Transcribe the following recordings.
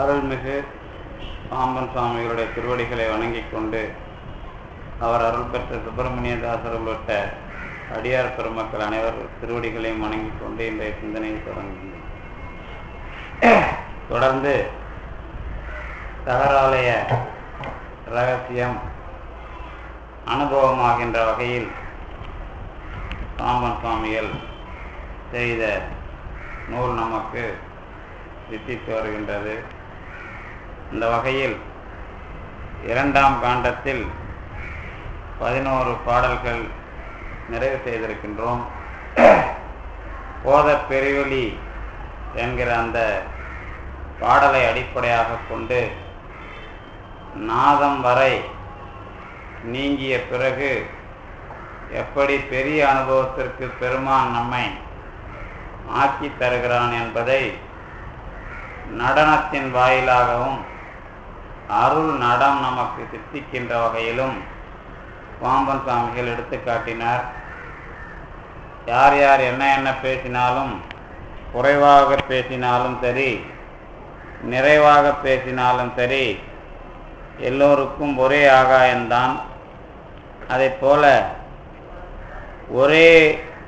அருள்மிகு பாம்பன் சுவாமிகளுடைய திருவடிகளை வணங்கிக் கொண்டு அவர் அருள் பெற்ற சுப்பிரமணியதாசர் உள்ளிட்ட அடியார் பெருமக்கள் அனைவர் திருவடிகளையும் வணங்கிக் கொண்டு இன்றைய சிந்தனையை தொடங்குகின்றனர். தொடர்ந்து தகராலய ரகசியம் அனுபவமாகின்ற வகையில் பாம்பன் சுவாமிகள் செய்த நூல் நமக்கு சித்தித்து வருகின்றது. இந்த வகையில் இரண்டாம் காண்டத்தில் 11 பாடல்கள் நிறைவு செய்திருக்கின்றோம். போத பெருவெளி என்கிற அந்த பாடலை அடிப்படையாக கொண்டு நாதம் வரை நீங்கிய பிறகு எப்படி பெரிய அனுபவத்திற்கு பெருமான் நம்மை ஆக்கி தருகிறான் என்பதை நடனத்தின் வாயிலாகவும் அருள் நடம் நமக்கு சித்திக்கின்ற வகையிலும் பாம்பன் சுவாமிகள் எடுத்து காட்டினார். யார் யார் என்ன பேசினாலும், குறைவாக பேசினாலும் சரி, நிறைவாக பேசினாலும் சரி, எல்லோருக்கும் ஒரே ஆகாயம்தான். அதை போல ஒரே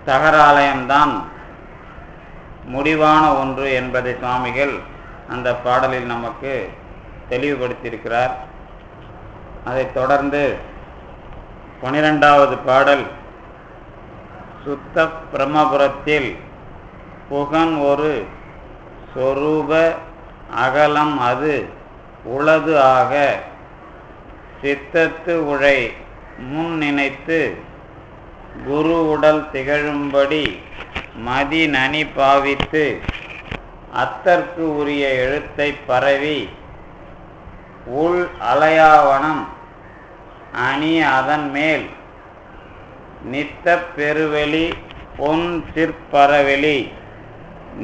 தகராலயம்தான் முடிவான ஒன்று என்பதை சுவாமிகள் அந்த பாடலில் நமக்கு தெளிவுபடுத்தியிருக்கிறார். அதைத் தொடர்ந்து 12வது பாடல் சுத்த பிரம்மபுரத்தில் புகன் ஒரு சொரூப அகலம் அது உளது ஆக சித்தத்து உழை முன் நினைத்து குரு உடல் திகழும்படி மதி நனி பாவித்து அத்தற்கு உரிய எழுத்தை பரவி உள் அலையாவனம் அணி அதன் மேல் நித்த பெருவெளி பொன் சிற்பரவெளி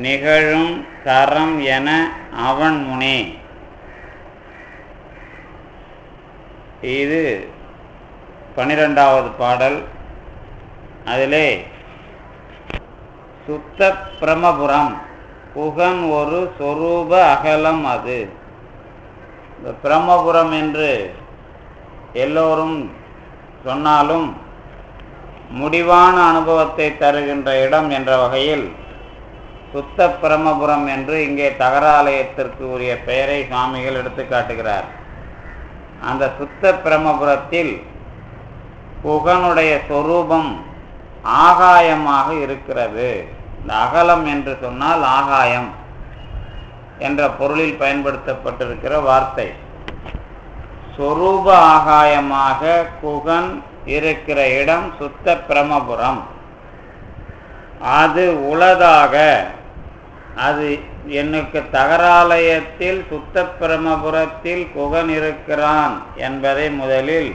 நிகழும் கரம் என அவன் முனே. இது 12வது பாடல். அதிலே சுத்த பிரமபுரம் புகன் ஒரு சொரூப அகலம் அது. இந்த பிரம்மபுரம் என்று எல்லோரும் சொன்னாலும் முடிவான அனுபவத்தை தருகின்ற இடம் என்ற வகையில் சுத்த பிரம்மபுரம் என்று இங்கே தகராலயத்திற்கு உரிய பெயரை சுவாமிகள் எடுத்து காட்டுகிறார். அந்த சுத்த பிரம்மபுரத்தில் புகனுடைய சொரூபம் ஆகாயமாக இருக்கிறது. இந்த அகலம் என்று சொன்னால் ஆகாயம் என்ற பொருளில் பயன்படுத்தப்பட்டிருக்கிற வார்த்தை. சொரூப ஆகாயமாக குகன் இருக்கிற இடம் சுத்த பிரம்மபுரம். அது உளதாக, அது எனக்கு தகராலயத்தில் சுத்த பிரம்மபுரத்தில் குகன் இருக்கிறான் என்பதை முதலில்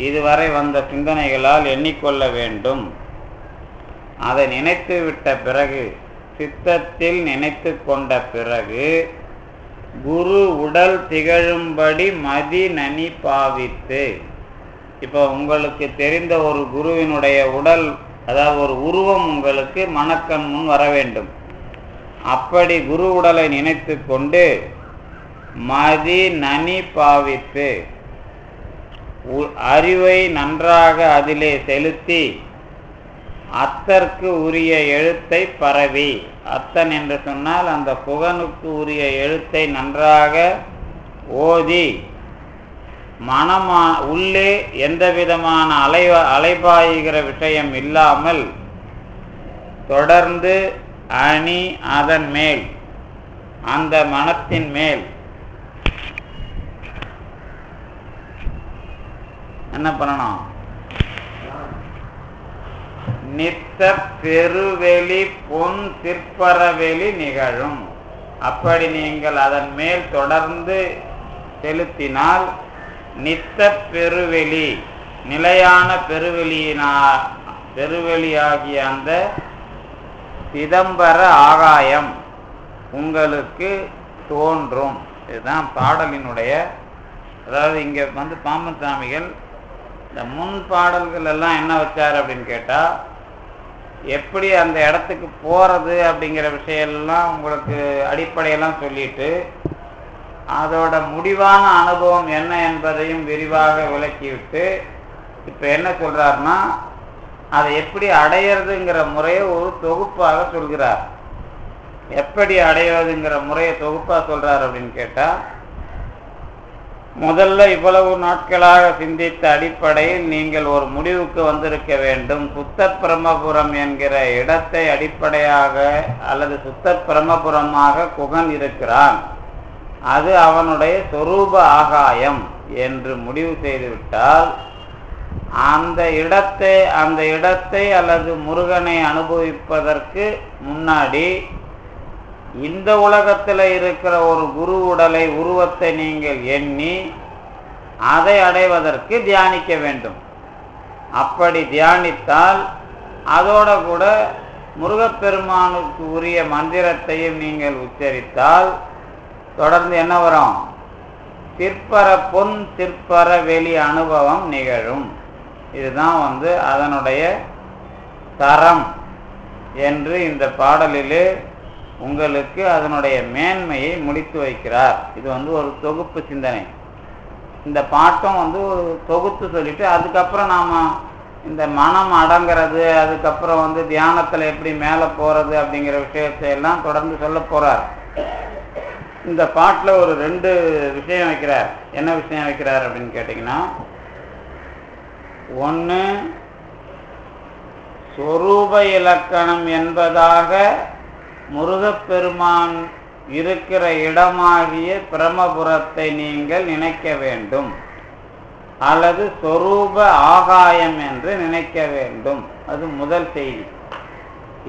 இதுவரை வந்த சிந்தனைகளால் எண்ணிக்கொள்ள வேண்டும். அதை நினைத்து விட்ட பிறகு, சித்தத்தில் நினைத்து கொண்ட பிறகு குரு உடல் திகழும்படி மதி நனி பாவித்து, இப்போ உங்களுக்கு தெரிந்த ஒரு குருவினுடைய உடல், அதாவது ஒரு உருவம் உங்களுக்கு மனக்கண் முன் வர வேண்டும். அப்படி குரு உடலை நினைத்து கொண்டு மதி நனி பாவித்து அறிவை நன்றாக அதிலே செலுத்தி அத்தற்கு உரிய எழுத்தை பரவி, அத்தன் என்று சொன்னால் அந்த புகனுக்கு உரிய எழுத்தை நன்றாக ஓதி உள்ளே எந்த விதமான அலைபாயுகிற விஷயம் இல்லாமல் தொடர்ந்து அணி அதன் மேல், அந்த மனத்தின் மேல் என்ன பண்ணணும்? நித்த பெருவெளி பொன் சிற்பரவெளி நிகழும். அப்படி நீங்கள் அதன் மேல் தொடர்ந்து செலுத்தினால் நித்த பெருவெளி, நிலையான பெருவெளியாகிய அந்த சிதம்பர ஆகாயம் உங்களுக்கு தோன்றும். இதுதான் பாடலினுடைய, அதாவது இங்கே பாம்பன் சுவாமிகள் இந்த முன் பாடல்கள் எல்லாம் என்ன வச்சார் அப்படின்னு கேட்டால், எப்படி அந்த இடத்துக்கு போகிறது அப்படிங்கிற விஷயம்லாம் உங்களுக்கு அடிப்படையெல்லாம் சொல்லிட்டு அதோட முடிவான அனுபவம் என்ன என்பதையும் விரிவாக விளக்கிவிட்டு இப்போ என்ன சொல்றாருன்னா அதை எப்படி அடையிறதுங்கிற முறையை ஒரு தொகுப்பாக சொல்கிறார். எப்படி அடைவதுங்கிற முறையை தொகுப்பாக சொல்றார் அப்படின்னு கேட்டா, முதல்ல இவ்வளவு நாட்களாக சிந்தித்த அடிப்படையில் நீங்கள் ஒரு முடிவுக்கு வந்திருக்க வேண்டும். சுத்த பிரம்மபுரம் என்கிற இடத்தை அடிப்படையாக அல்லது சுத்த பிரம்மபுரமாக குகன் இருக்கிறான், அது அவனுடைய சொரூப ஆகாயம் என்று முடிவு செய்துவிட்டால் அந்த இடத்தை அல்லது முருகனை அனுபவிப்பதற்கு முன்னாடி இந்த உலகத்தில் இருக்கிற ஒரு குரு உடலை உருவத்தை நீங்கள் எண்ணி அதை அடைவதற்கு தியானிக்க வேண்டும். அப்படி தியானித்தால் அதோட கூட முருகப்பெருமானுக்கு உரிய மந்திரத்தையும் நீங்கள் உச்சரித்தால் தொடர்ந்து என்ன வரும்? சிற்பர பொன் சிற்பர வெளி அனுபவம் நிகழும். இதுதான் அதனுடைய தரம் என்று இந்த பாடலிலே உங்களுக்கு அதனுடைய மேன்மையை முடித்து வைக்கிறார். இது ஒரு தொகுப்பு சிந்தனை. இந்த பாட்டம் ஒரு தொகுத்து சொல்லிட்டு அதுக்கப்புறம் நாம் இந்த மனம் அடங்கிறது, அதுக்கப்புறம் தியானத்தில் எப்படி மேலே போகிறது அப்படிங்கிற விஷயத்தை எல்லாம் தொடர்ந்து சொல்ல போகிறார். இந்த பாட்டில் ஒரு 2 விஷயம் வைக்கிறார். என்ன விஷயம் வைக்கிறார் அப்படின்னு கேட்டிங்கன்னா, ஒன்று சொரூப இலக்கணம் என்பதாக முருகப்பெருமான் இருக்கிற இடமாகிய பிரம்மபுரத்தை நீங்கள் நினைக்க வேண்டும், அல்லது சொரூப ஆகாயம் என்று நினைக்க வேண்டும். அது முதல் செய்தி.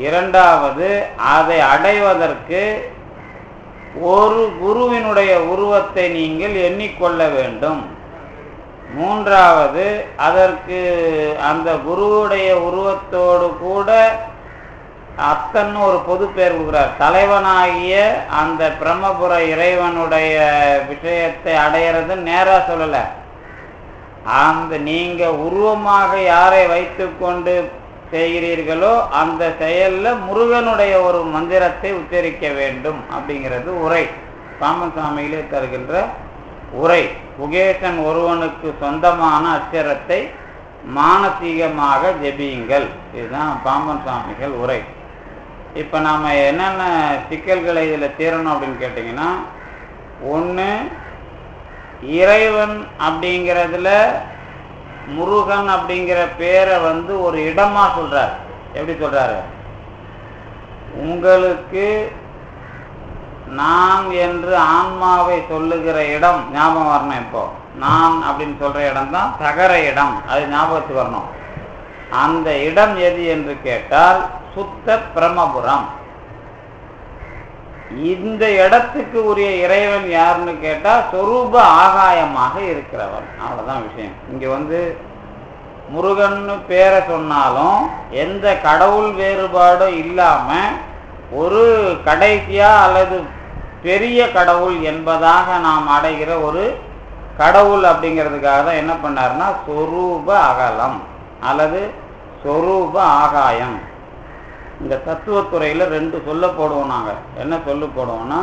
இரண்டாவது, அதை அடைவதற்கு ஒரு குருவினுடைய உருவத்தை நீங்கள் எண்ணிக்கொள்ள வேண்டும். மூன்றாவது, அதற்கு அந்த குருவுடைய உருவத்தோடு கூட அத்தன்னு ஒரு பொது பேர் கொடுக்கிறார். தலைவனாகிய அந்த பிரம்மபுர இறைவனுடைய விஷயத்தை அடையிறது நேராக சொல்லலை. நீங்க உருவமாக யாரை வைத்து கொண்டு செய்கிறீர்களோ அந்த செயல்ல முருகனுடைய ஒரு மந்திரத்தை உச்சரிக்க வேண்டும் அப்படிங்கிறது உரை. பாம்பன் சுவாமிகளே தருகின்ற உரை. குகேசன் ஒருவனுக்கு சொந்தமான அச்சரத்தை மானசீகமாக ஜெபியுங்கள். இதுதான் பாம்பன் சுவாமிகள் உரை. இப்போ நாம் என்னென்ன சிக்கல்களை இதில் தீரணும் அப்படின்னு கேட்டிங்கன்னா, ஒன்று, இறைவன் அப்படிங்கிறதுல முருகன் அப்படிங்கிற பேரை ஒரு இடமா சொல்றார். எப்படி சொல்றாரு? உங்களுக்கு நான் என்று ஆன்மாவை சொல்லுகிற இடம் ஞாபகம் வரணும். இப்போ நான் அப்படின்னு சொல்ற இடம் தான் தகர இடம், அது ஞாபகத்துக்கு வரணும். அந்த இடம் எது என்று கேட்டால் சுத்த பிரம்மபுரம். இந்த இடத்துக்கு உரிய இறைவன் யாருன்னு கேட்டா சொரூப ஆகாயமாக இருக்கிறவன். அவ்வளவுதான் விஷயம். இங்க முருகன் பேரை சொன்னாலும் எந்த கடவுள் வேறுபாடும் இல்லாம ஒரு கடைசியா அல்லது பெரிய கடவுள் என்பதாக நாம் அடைகிற ஒரு கடவுள் அப்படிங்கிறதுக்காக தான் என்ன பண்ணாருன்னா சொரூப அகலம் அல்லது சொரூப ஆகாயம். இந்த தத்துவத்துறையில் 2 சொல்ல போடுவோம். நாங்கள் என்ன சொல்லு போடுவோம்னா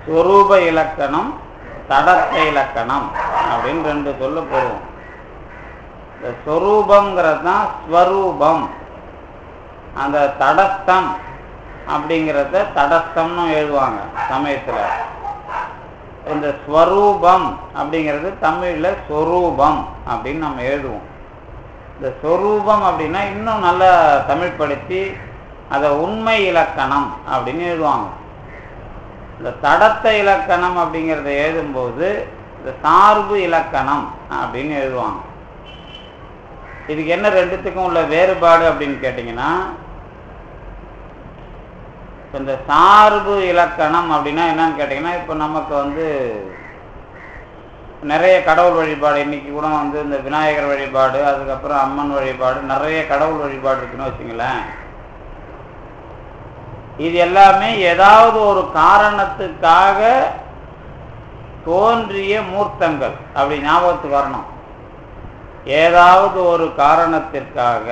சொரூப இலக்கணம், தடஸ்த இலக்கணம் அப்படின்னு 2 சொல்ல போடுவோம். இந்த சொரூபங்கிறது தான் ஸ்வரூபம். அந்த தடஸ்தம் அப்படிங்கிறத தடஸ்தம்னு எழுதுவாங்க சமயத்தில். இந்த ஸ்வரூபம் அப்படிங்கிறது தமிழில் சொரூபம் அப்படின்னு நம்ம எழுதுவோம். இந்த சொரூபம் அப்படின்னா இன்னும் நல்லா தமிழ் படித்து அதை உண்மை இலக்கணம் அப்படின்னு எழுதுவாங்க. இந்த தடத்த இலக்கணம் அப்படிங்கிறத எழுதும்போது இந்த சார்பு இலக்கணம் அப்படின்னு எழுதுவாங்க. இதுக்கு என்ன 2த்துக்கும் உள்ள வேறுபாடு அப்படின்னு கேட்டிங்கன்னா, இந்த சார்பு இலக்கணம் அப்படின்னா என்னன்னு கேட்டிங்கன்னா, இப்போ நமக்கு நிறைய கடவுள் வழிபாடு, இன்னைக்கு கூட இந்த விநாயகர் வழிபாடு, அதுக்கப்புறம் அம்மன் வழிபாடு, நிறைய கடவுள் வழிபாடு இருக்குன்னு வச்சுங்களேன். இது எல்லாமே ஏதாவது ஒரு காரணத்துக்காக தோன்றிய மூர்த்தங்கள். அப்படி ஞாபகத்துக்கு வரணும். ஏதாவது ஒரு காரணத்திற்காக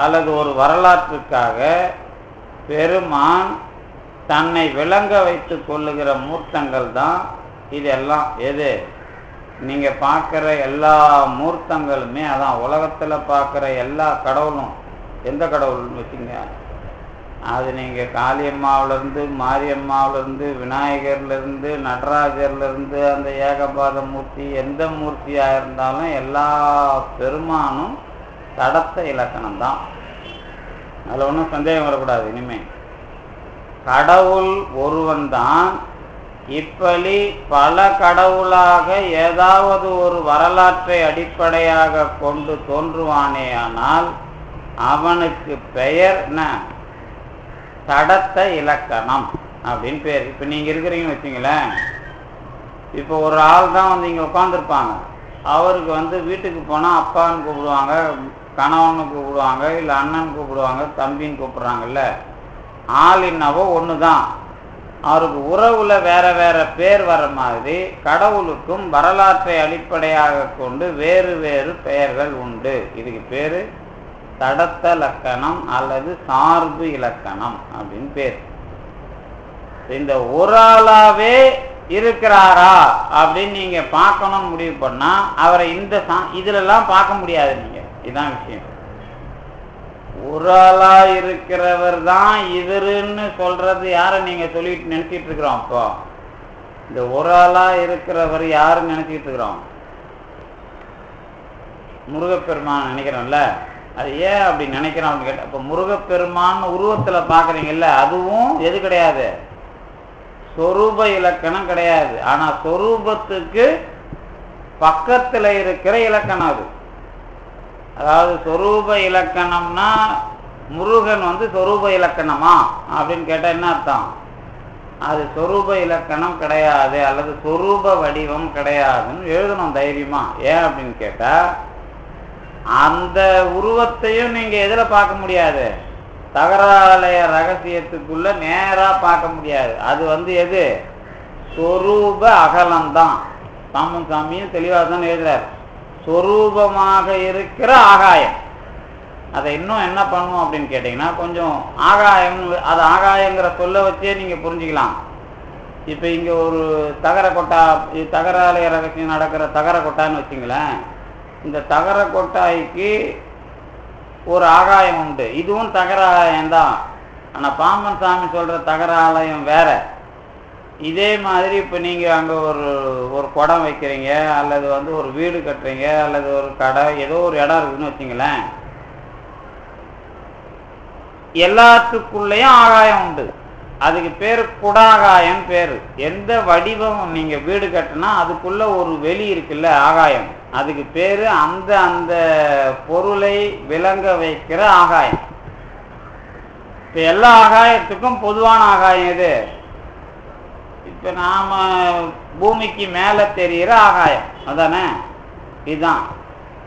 அல்லது ஒரு வரலாற்றுக்காக பெருமான் தன்னை விளங்க வைத்து கொள்ளுகிற மூர்த்தங்கள் தான் இதெல்லாம் எது நீங்கள் பார்க்குற எல்லா மூர்த்தங்களுமே அதான். உலகத்தில் பார்க்குற எல்லா கடவுளும் எந்த கடவுள்னு வச்சுங்க, அது நீங்கள் காளியம்மாவிலேருந்து மாரியம்மாவிலேருந்து விநாயகர்லேருந்து நடராஜர்லேருந்து அந்த ஏகபாத மூர்த்தி எந்த மூர்த்தியாக இருந்தாலும் எல்லா பெருமானும் தடத்த இலக்கணம் தான். அதில் ஒன்றும் சந்தேகம் வரக்கூடாது. இனிமேல் கடவுள் ஒருவன் தான். இப்படி பல கடவுளாக ஏதாவது ஒரு வரலாற்றை அடிப்படையாக கொண்டு தோன்றுவானேயானால் அவனுக்கு பெயர் என்ன? தடத்த இலக்கணம் அப்படின்னு பேர். இப்போ நீங்கள் இருக்கிறீங்கன்னு வச்சுங்களேன், இப்போ ஒரு ஆள் தான் வந்து இங்கே உட்காந்துருப்பாங்க. அவருக்கு வந்து வீட்டுக்கு போனால் அப்பான்னு கூப்பிடுவாங்க, கணவன்னு கூப்பிடுவாங்க, இல்லை அண்ணன் கூப்பிடுவாங்க, தம்பின்னு கூப்பிட்றாங்கல்ல. ஆள் என்னவோ ஒன்று தான். அவருக்கு உறவுல வேற வேற பேர் வர மாதிரி கடவுளுக்கும் வரலாற்றை அடிப்படையாக கொண்டு வேறு வேறு பெயர்கள் உண்டு. இதுக்கு பேர் தடத்த இலக்கணம் அல்லது சார்பு இலக்கணம் அப்படின்னு பேர். இந்த ஒரு ஆளாவே இருக்கிறாரா அப்படின்னு நீங்க பார்க்கணும்னு முடிவு பண்ணா அவரை இந்த இதுலலாம் பார்க்க முடியாது. நீங்க இதுதான் விஷயம். ஒரு ஆளா இருக்கிறவர் தான் இவருன்னு சொல்றது யாரை நீங்க சொல்லிட்டு நினைச்சிட்டு இருக்கிறோம்? அப்போ இந்த ஒரு ஆளா இருக்கிறவர் யாருன்னு நினைச்சிட்டு இருக்கிறோம்? முருகப்பெருமான் நினைக்கிறோம்ல. அது ஏன் அப்படி நினைக்கிறோம் அப்படின்னு கேட்ட, அப்போ முருகப்பெருமான் உருவத்துல பாக்குறீங்கல்ல, அதுவும் எது கிடையாது? சொரூப இலக்கணம் கிடையாது. ஆனா சொரூபத்துக்கு பக்கத்துல இருக்கிற இலக்கணம் அது. அதாவது சொரூப இலக்கணம்னா முருகன் வந்து சொரூப இலக்கணமா அப்படின்னு கேட்டால் என்ன அர்த்தம்? அது சொரூப இலக்கணம் கிடையாது அல்லது சொரூப வடிவம் கிடையாதுன்னு எழுதணும் தைரியமா. ஏன் அப்படின்னு கேட்டால் அந்த உருவத்தையும் நீங்கள் எதில் பார்க்க முடியாது? தகராலய ரகசியத்துக்குள்ள நேராக பார்க்க முடியாது. அது வந்து எது? சொரூப அகலம்தான். சாமன் சாமியும் தெளிவாக தான் எழுதுறாரு. சொரூபமாக இருக்கிற ஆகாயம். அதை இன்னும் என்ன பண்ணுவோம் அப்படின்னு கேட்டிங்கன்னா, கொஞ்சம் ஆகாயம், அது ஆகாயங்கிற சொல்ல வச்சே நீங்கள் புரிஞ்சுக்கலாம். இப்போ இங்கே ஒரு தகர கொட்டா, தகராலய ரகசியம் நடக்கிற தகர கொட்டான்னு வச்சுங்களேன். இந்த தகர கொட்டாய்க்கு ஒரு ஆகாயம் உண்டு. இதுவும் தகர ஆலயம்தான். ஆனால் பாம்பன் சாமி சொல்கிற தகர ஆலயம் வேற. இதே மாதிரி இப்போ நீங்கள் அங்கே ஒரு குடம் வைக்கிறீங்க அல்லது வந்து ஒரு வீடு கட்டுறீங்க அல்லது ஒரு கடை ஏதோ ஒரு இடம் இருக்குதுன்னு வச்சுங்களேன். எல்லாத்துக்குள்ளேயும் ஆகாயம் உண்டு. அதுக்கு பேர் குடாகாயம் பேர். எந்த வடிவம் நீங்கள் வீடு கட்டினா அதுக்குள்ள ஒரு வெளி இருக்குல்ல, ஆகாயம், அதுக்கு பேர் அந்த அந்த பொருளை விளங்க வைக்கிற ஆகாயம். இப்போ எல்லா ஆகாயத்துக்கும் பொதுவான ஆகாயம் எது? இப்போ நாம் பூமிக்கு மேலே தெரிகிற ஆகாயம் அதானே, இதுதான்.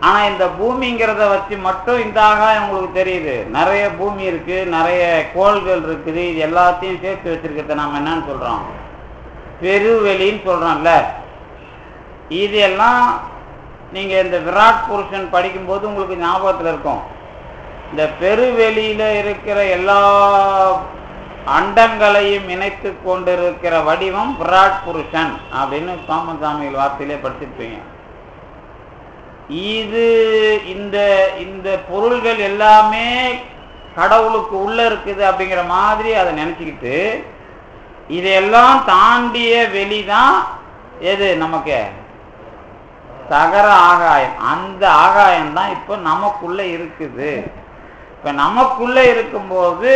ஆனால் இந்த பூமிங்கிறத வச்சு மட்டும் இந்த ஆகாயம் உங்களுக்கு தெரியுது. நிறைய பூமி இருக்குது, நிறைய கோள்கள் இருக்குது. இது எல்லாத்தையும் சேர்த்து வச்சுருக்கிறத நாம் என்னன்னு சொல்கிறோம்? பெருவெளின்னு சொல்கிறோம்ல. இது எல்லாம் நீங்கள் இந்த விராட் புருஷன் படிக்கும்போது உங்களுக்கு ஞாபகத்தில் இருக்கும். இந்த பெருவெளியில் இருக்கிற எல்லா அண்டங்களையும் இணைத்து கொண்டிருக்கிற வடிவம் விராட் புருஷன் அப்படின்னு பாம்பன் சாமிகள் வார்த்தையிலே படிச்சிருப்பீங்க. இது இந்த இந்த பொருள்கள் எல்லாமே கடவுளுக்கு உள்ள இருக்குது அப்படிங்கிற மாதிரி அதை நினைச்சுக்கிட்டு இதையெல்லாம் தாண்டிய வெளிதான் எது? நமக்கு தகர ஆகாயம். அந்த ஆகாயம் தான் இப்போ நமக்குள்ள இருக்குது. இப்போ நமக்குள்ள இருக்கும்போது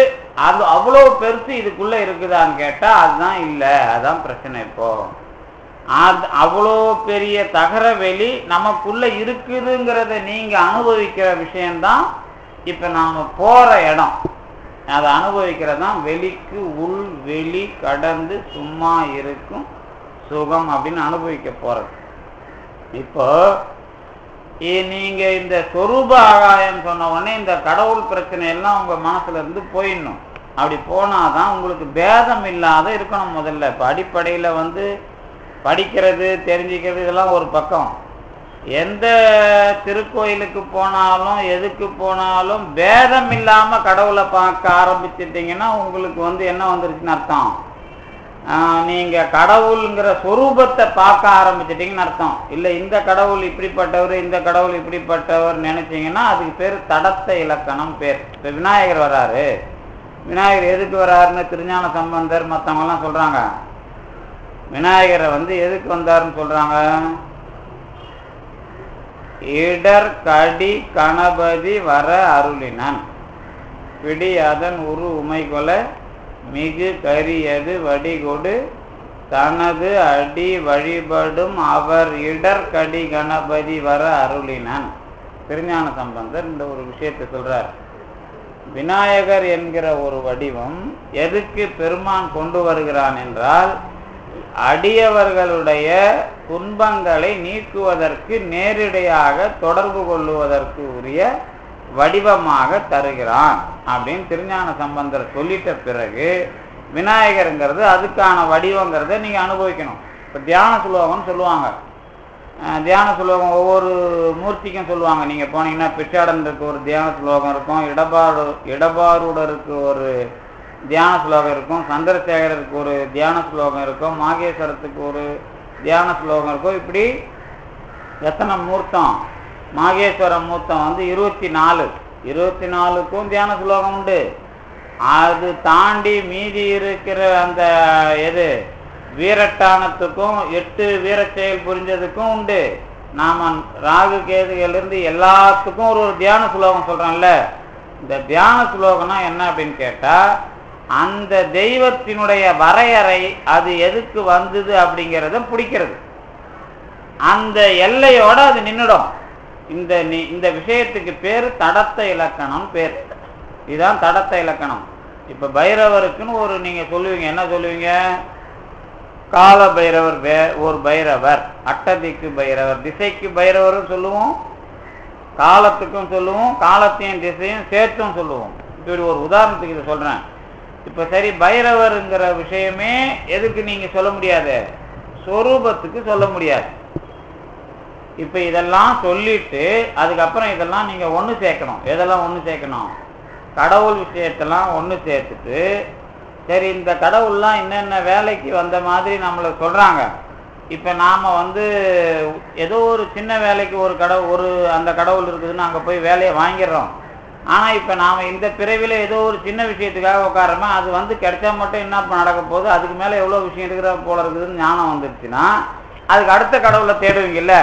அது அவ்வளோ பெருசு இதுக்குள்ள இருக்குதான்னு கேட்டால் அதுதான் இல்லை. அதுதான் பிரச்சனை. இப்போ அது அவ்வளோ பெரிய தகர வெளி நமக்குள்ள இருக்குதுங்கிறத நீங்க அனுபவிக்கிற விஷயம்தான் இப்போ நாம் போற இடம். அதை அனுபவிக்கிறதான் வெளிக்கு உள் வெளி கடந்து சும்மா இருக்கும் சுகம் அப்படின்னு அனுபவிக்க போறது. இப்போ நீங்க இந்த சொரூப ஆகாயம் சொன்ன உடனே இந்த கடவுள் பிரச்சனை எல்லாம் உங்க மனசுல இருந்து போயிடணும். அப்படி போனாதான் உங்களுக்கு பேதம் இல்லாத இருக்கணும். முதல்ல இப்போ அடிப்படையில வந்து படிக்கிறது தெரிஞ்சுக்கிறது இதெல்லாம் ஒரு பக்கம். எந்த திருக்கோயிலுக்கு போனாலும் எதுக்கு போனாலும் பேதம் இல்லாம கடவுளை பார்க்க ஆரம்பிச்சிட்டீங்கன்னா உங்களுக்கு வந்து என்ன வந்துருச்சுன்னு அர்த்தம்? நீங்க கடவுளுங்கிற சொரூபத்தை பார்க்க ஆரம்பிச்சிட்டீங்கன்னு அர்த்தம். இல்லை இந்த கடவுள் இப்படிப்பட்டவர் இந்த கடவுள் இப்படிப்பட்டவர் நினைச்சீங்கன்னா அதுக்கு பேர் தடத்த இலக்கணம் பேர். இப்போ விநாயகர் வராரு, விநாயகர் எதுக்கு வராருன்னு திருஞான சம்பந்தர் மற்றவங்கெல்லாம் சொல்றாங்க. விநாயகரை எதுக்கு வந்தாருன்னு சொல்றாங்க? இடர் கடி கணபதி வர அருளினன் பிடி அதன் உரு உமைகொல மிகு கரியது வடிகொடு தனது அடி வழிபடும் அவர் இடர் கடி கணபதி வர அருளினன். திருஞான சம்பந்தர் இந்த ஒரு விஷயத்தை சொல்றார். விநாயகர் என்கிற ஒரு வடிவம் எதுக்கு பெருமான் கொண்டு வருகிறான் என்றால், அடியவர்களுடைய துன்பங்களை நீக்குவதற்கு நேரிடையாக தொடர்பு கொள்ளுவதற்கு உரிய வடிவமாக தருகிறான் அப்படின்னு திருஞான சம்பந்தர் சொல்லிட்ட பிறகு விநாயகருங்கிறது அதுக்கான வடிவங்கிறத நீங்க அனுபவிக்கணும். இப்போ தியான சுலோகம்னு சொல்லுவாங்க. தியான சுலோகம் ஒவ்வொரு மூர்த்திக்கும் சொல்லுவாங்க. நீங்க போனீங்கன்னா பிச்சாடனுக்கு ஒரு தியான சுலோகம் இருக்கும், இடபாருடருக்கு ஒரு தியான ஸ்லோகம் இருக்கும், சந்திரசேகரருக்கு ஒரு தியான ஸ்லோகம் இருக்கும், மாகேஸ்வரத்துக்கு ஒரு தியான ஸ்லோகம் இருக்கும். இப்படி எத்தனை மூர்த்தம்? மாகேஸ்வர மூர்த்தம் 24. 24க்கும் தியான ஸ்லோகம் உண்டு. அது தாண்டி மீதி இருக்கிற அந்த வீரட்டானத்துக்கும் 8 வீர செயல் புரிஞ்சதுக்கும் உண்டு. நாம ராகு கேதுகளிலிருந்து எல்லாத்துக்கும் ஒரு தியான ஸ்லோகம் சொல்றோம்ல. இந்த தியான ஸ்லோகம்னா என்ன அப்படின்னு கேட்டா, அந்த தெய்வத்தினுடைய வரையறை அது எதுக்கு வந்தது அப்படிங்கிறத பிடிக்கிறது. அந்த எல்லையோட அது நின்றுடும். இந்த விஷயத்துக்கு பேர் தடத்த இலக்கணம் பேர். இதுதான் தடத்த இலக்கணம். இப்ப பைரவருக்குன்னு ஒரு நீங்க சொல்லுவீங்க, என்ன சொல்லுவீங்க? கால பைரவர் ஒரு பைரவர், அட்டதிக்கு பைரவர், திசைக்கு பைரவரும் சொல்லுவோம், காலத்துக்கும் சொல்லுவோம், காலத்தையும் திசையும் சேர்த்தும் சொல்லுவோம். இப்படி ஒரு உதாரணத்துக்கு இதை சொல்றேன். இப்ப சரி, பைரவருங்கிற விஷயமே எதுக்கு நீங்க சொல்ல முடியாது? சொரூபத்துக்கு சொல்ல முடியாது. இப்ப இதெல்லாம் சொல்லிட்டு அதுக்கப்புறம் இதெல்லாம் நீங்க ஒண்ணு சேர்க்கணும். எதெல்லாம் ஒண்ணு சேர்க்கணும்? கடவுள் விஷயத்தெல்லாம் ஒண்ணு சேர்த்துட்டு, சரி இந்த கடவுள்லாம் என்னென்ன வேலைக்கு வந்த மாதிரி நம்மளை சொல்றாங்க. இப்ப நாம ஏதோ ஒரு சின்ன வேலைக்கு அந்த கடவுள் இருக்குதுன்னு அங்க போய் வேலையை வாங்கிடுறோம். ஆனா இப்ப நாம இந்த பிறவில ஏதோ ஒரு சின்ன விஷயத்துக்காக உட்காரமா, அது கிடைச்சா மட்டும் என்ன நடக்க போகுது, அதுக்கு மேல எவ்வளவு விஷயம் இருக்கிற போல இருக்குதுன்னு ஞானம் வந்துருச்சுன்னா அதுக்கு அடுத்த கடவுளை தேடுவீங்கல்ல.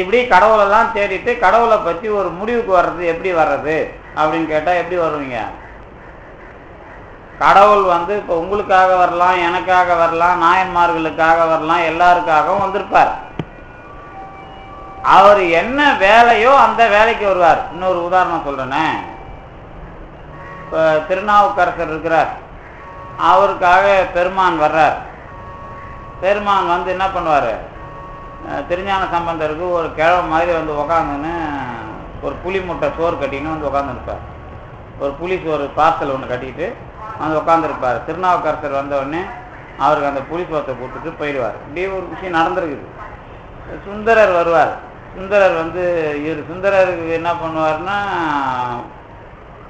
இப்படி கடவுளெல்லாம் தேடிட்டு கடவுளை பற்றி ஒரு முடிவுக்கு வர்றது எப்படி வர்றது அப்படின்னு கேட்டா எப்படி வருவீங்க? கடவுள் இப்போ உங்களுக்காக வரலாம், எனக்காக வரலாம், நாயன்மார்களுக்காக வரலாம், எல்லாருக்காகவும் வந்திருப்பார். அவர் என்ன வேலையோ அந்த வேலைக்கு வருவார். இன்னொரு உதாரணம் சொல்றேனே. இப்போ திருநாவுக்கரசர் இருக்கிறார், அவருக்காக பெருமான் வர்றார். பெருமான் என்ன பண்ணுவார்? திருஞான சம்பந்தருக்கு ஒரு கிழமை மாதிரி உக்காந்துன்னு ஒரு புளி முட்டை சோறு கட்டின்னு உட்காந்துருப்பார். ஒரு புளி சோறு பார்சல் ஒன்று கட்டிட்டு உட்காந்துருப்பார். திருநாவுக்கரசர் வந்தவுடனே அவருக்கு அந்த புளி சோத்தை கொடுத்துட்டு போயிடுவார். இப்படி ஒரு விஷயம் நடந்திருக்குது. சுந்தரர் வருவார். சுந்தரர் இவர் சுந்தரருக்கு என்ன பண்ணுவார்னா,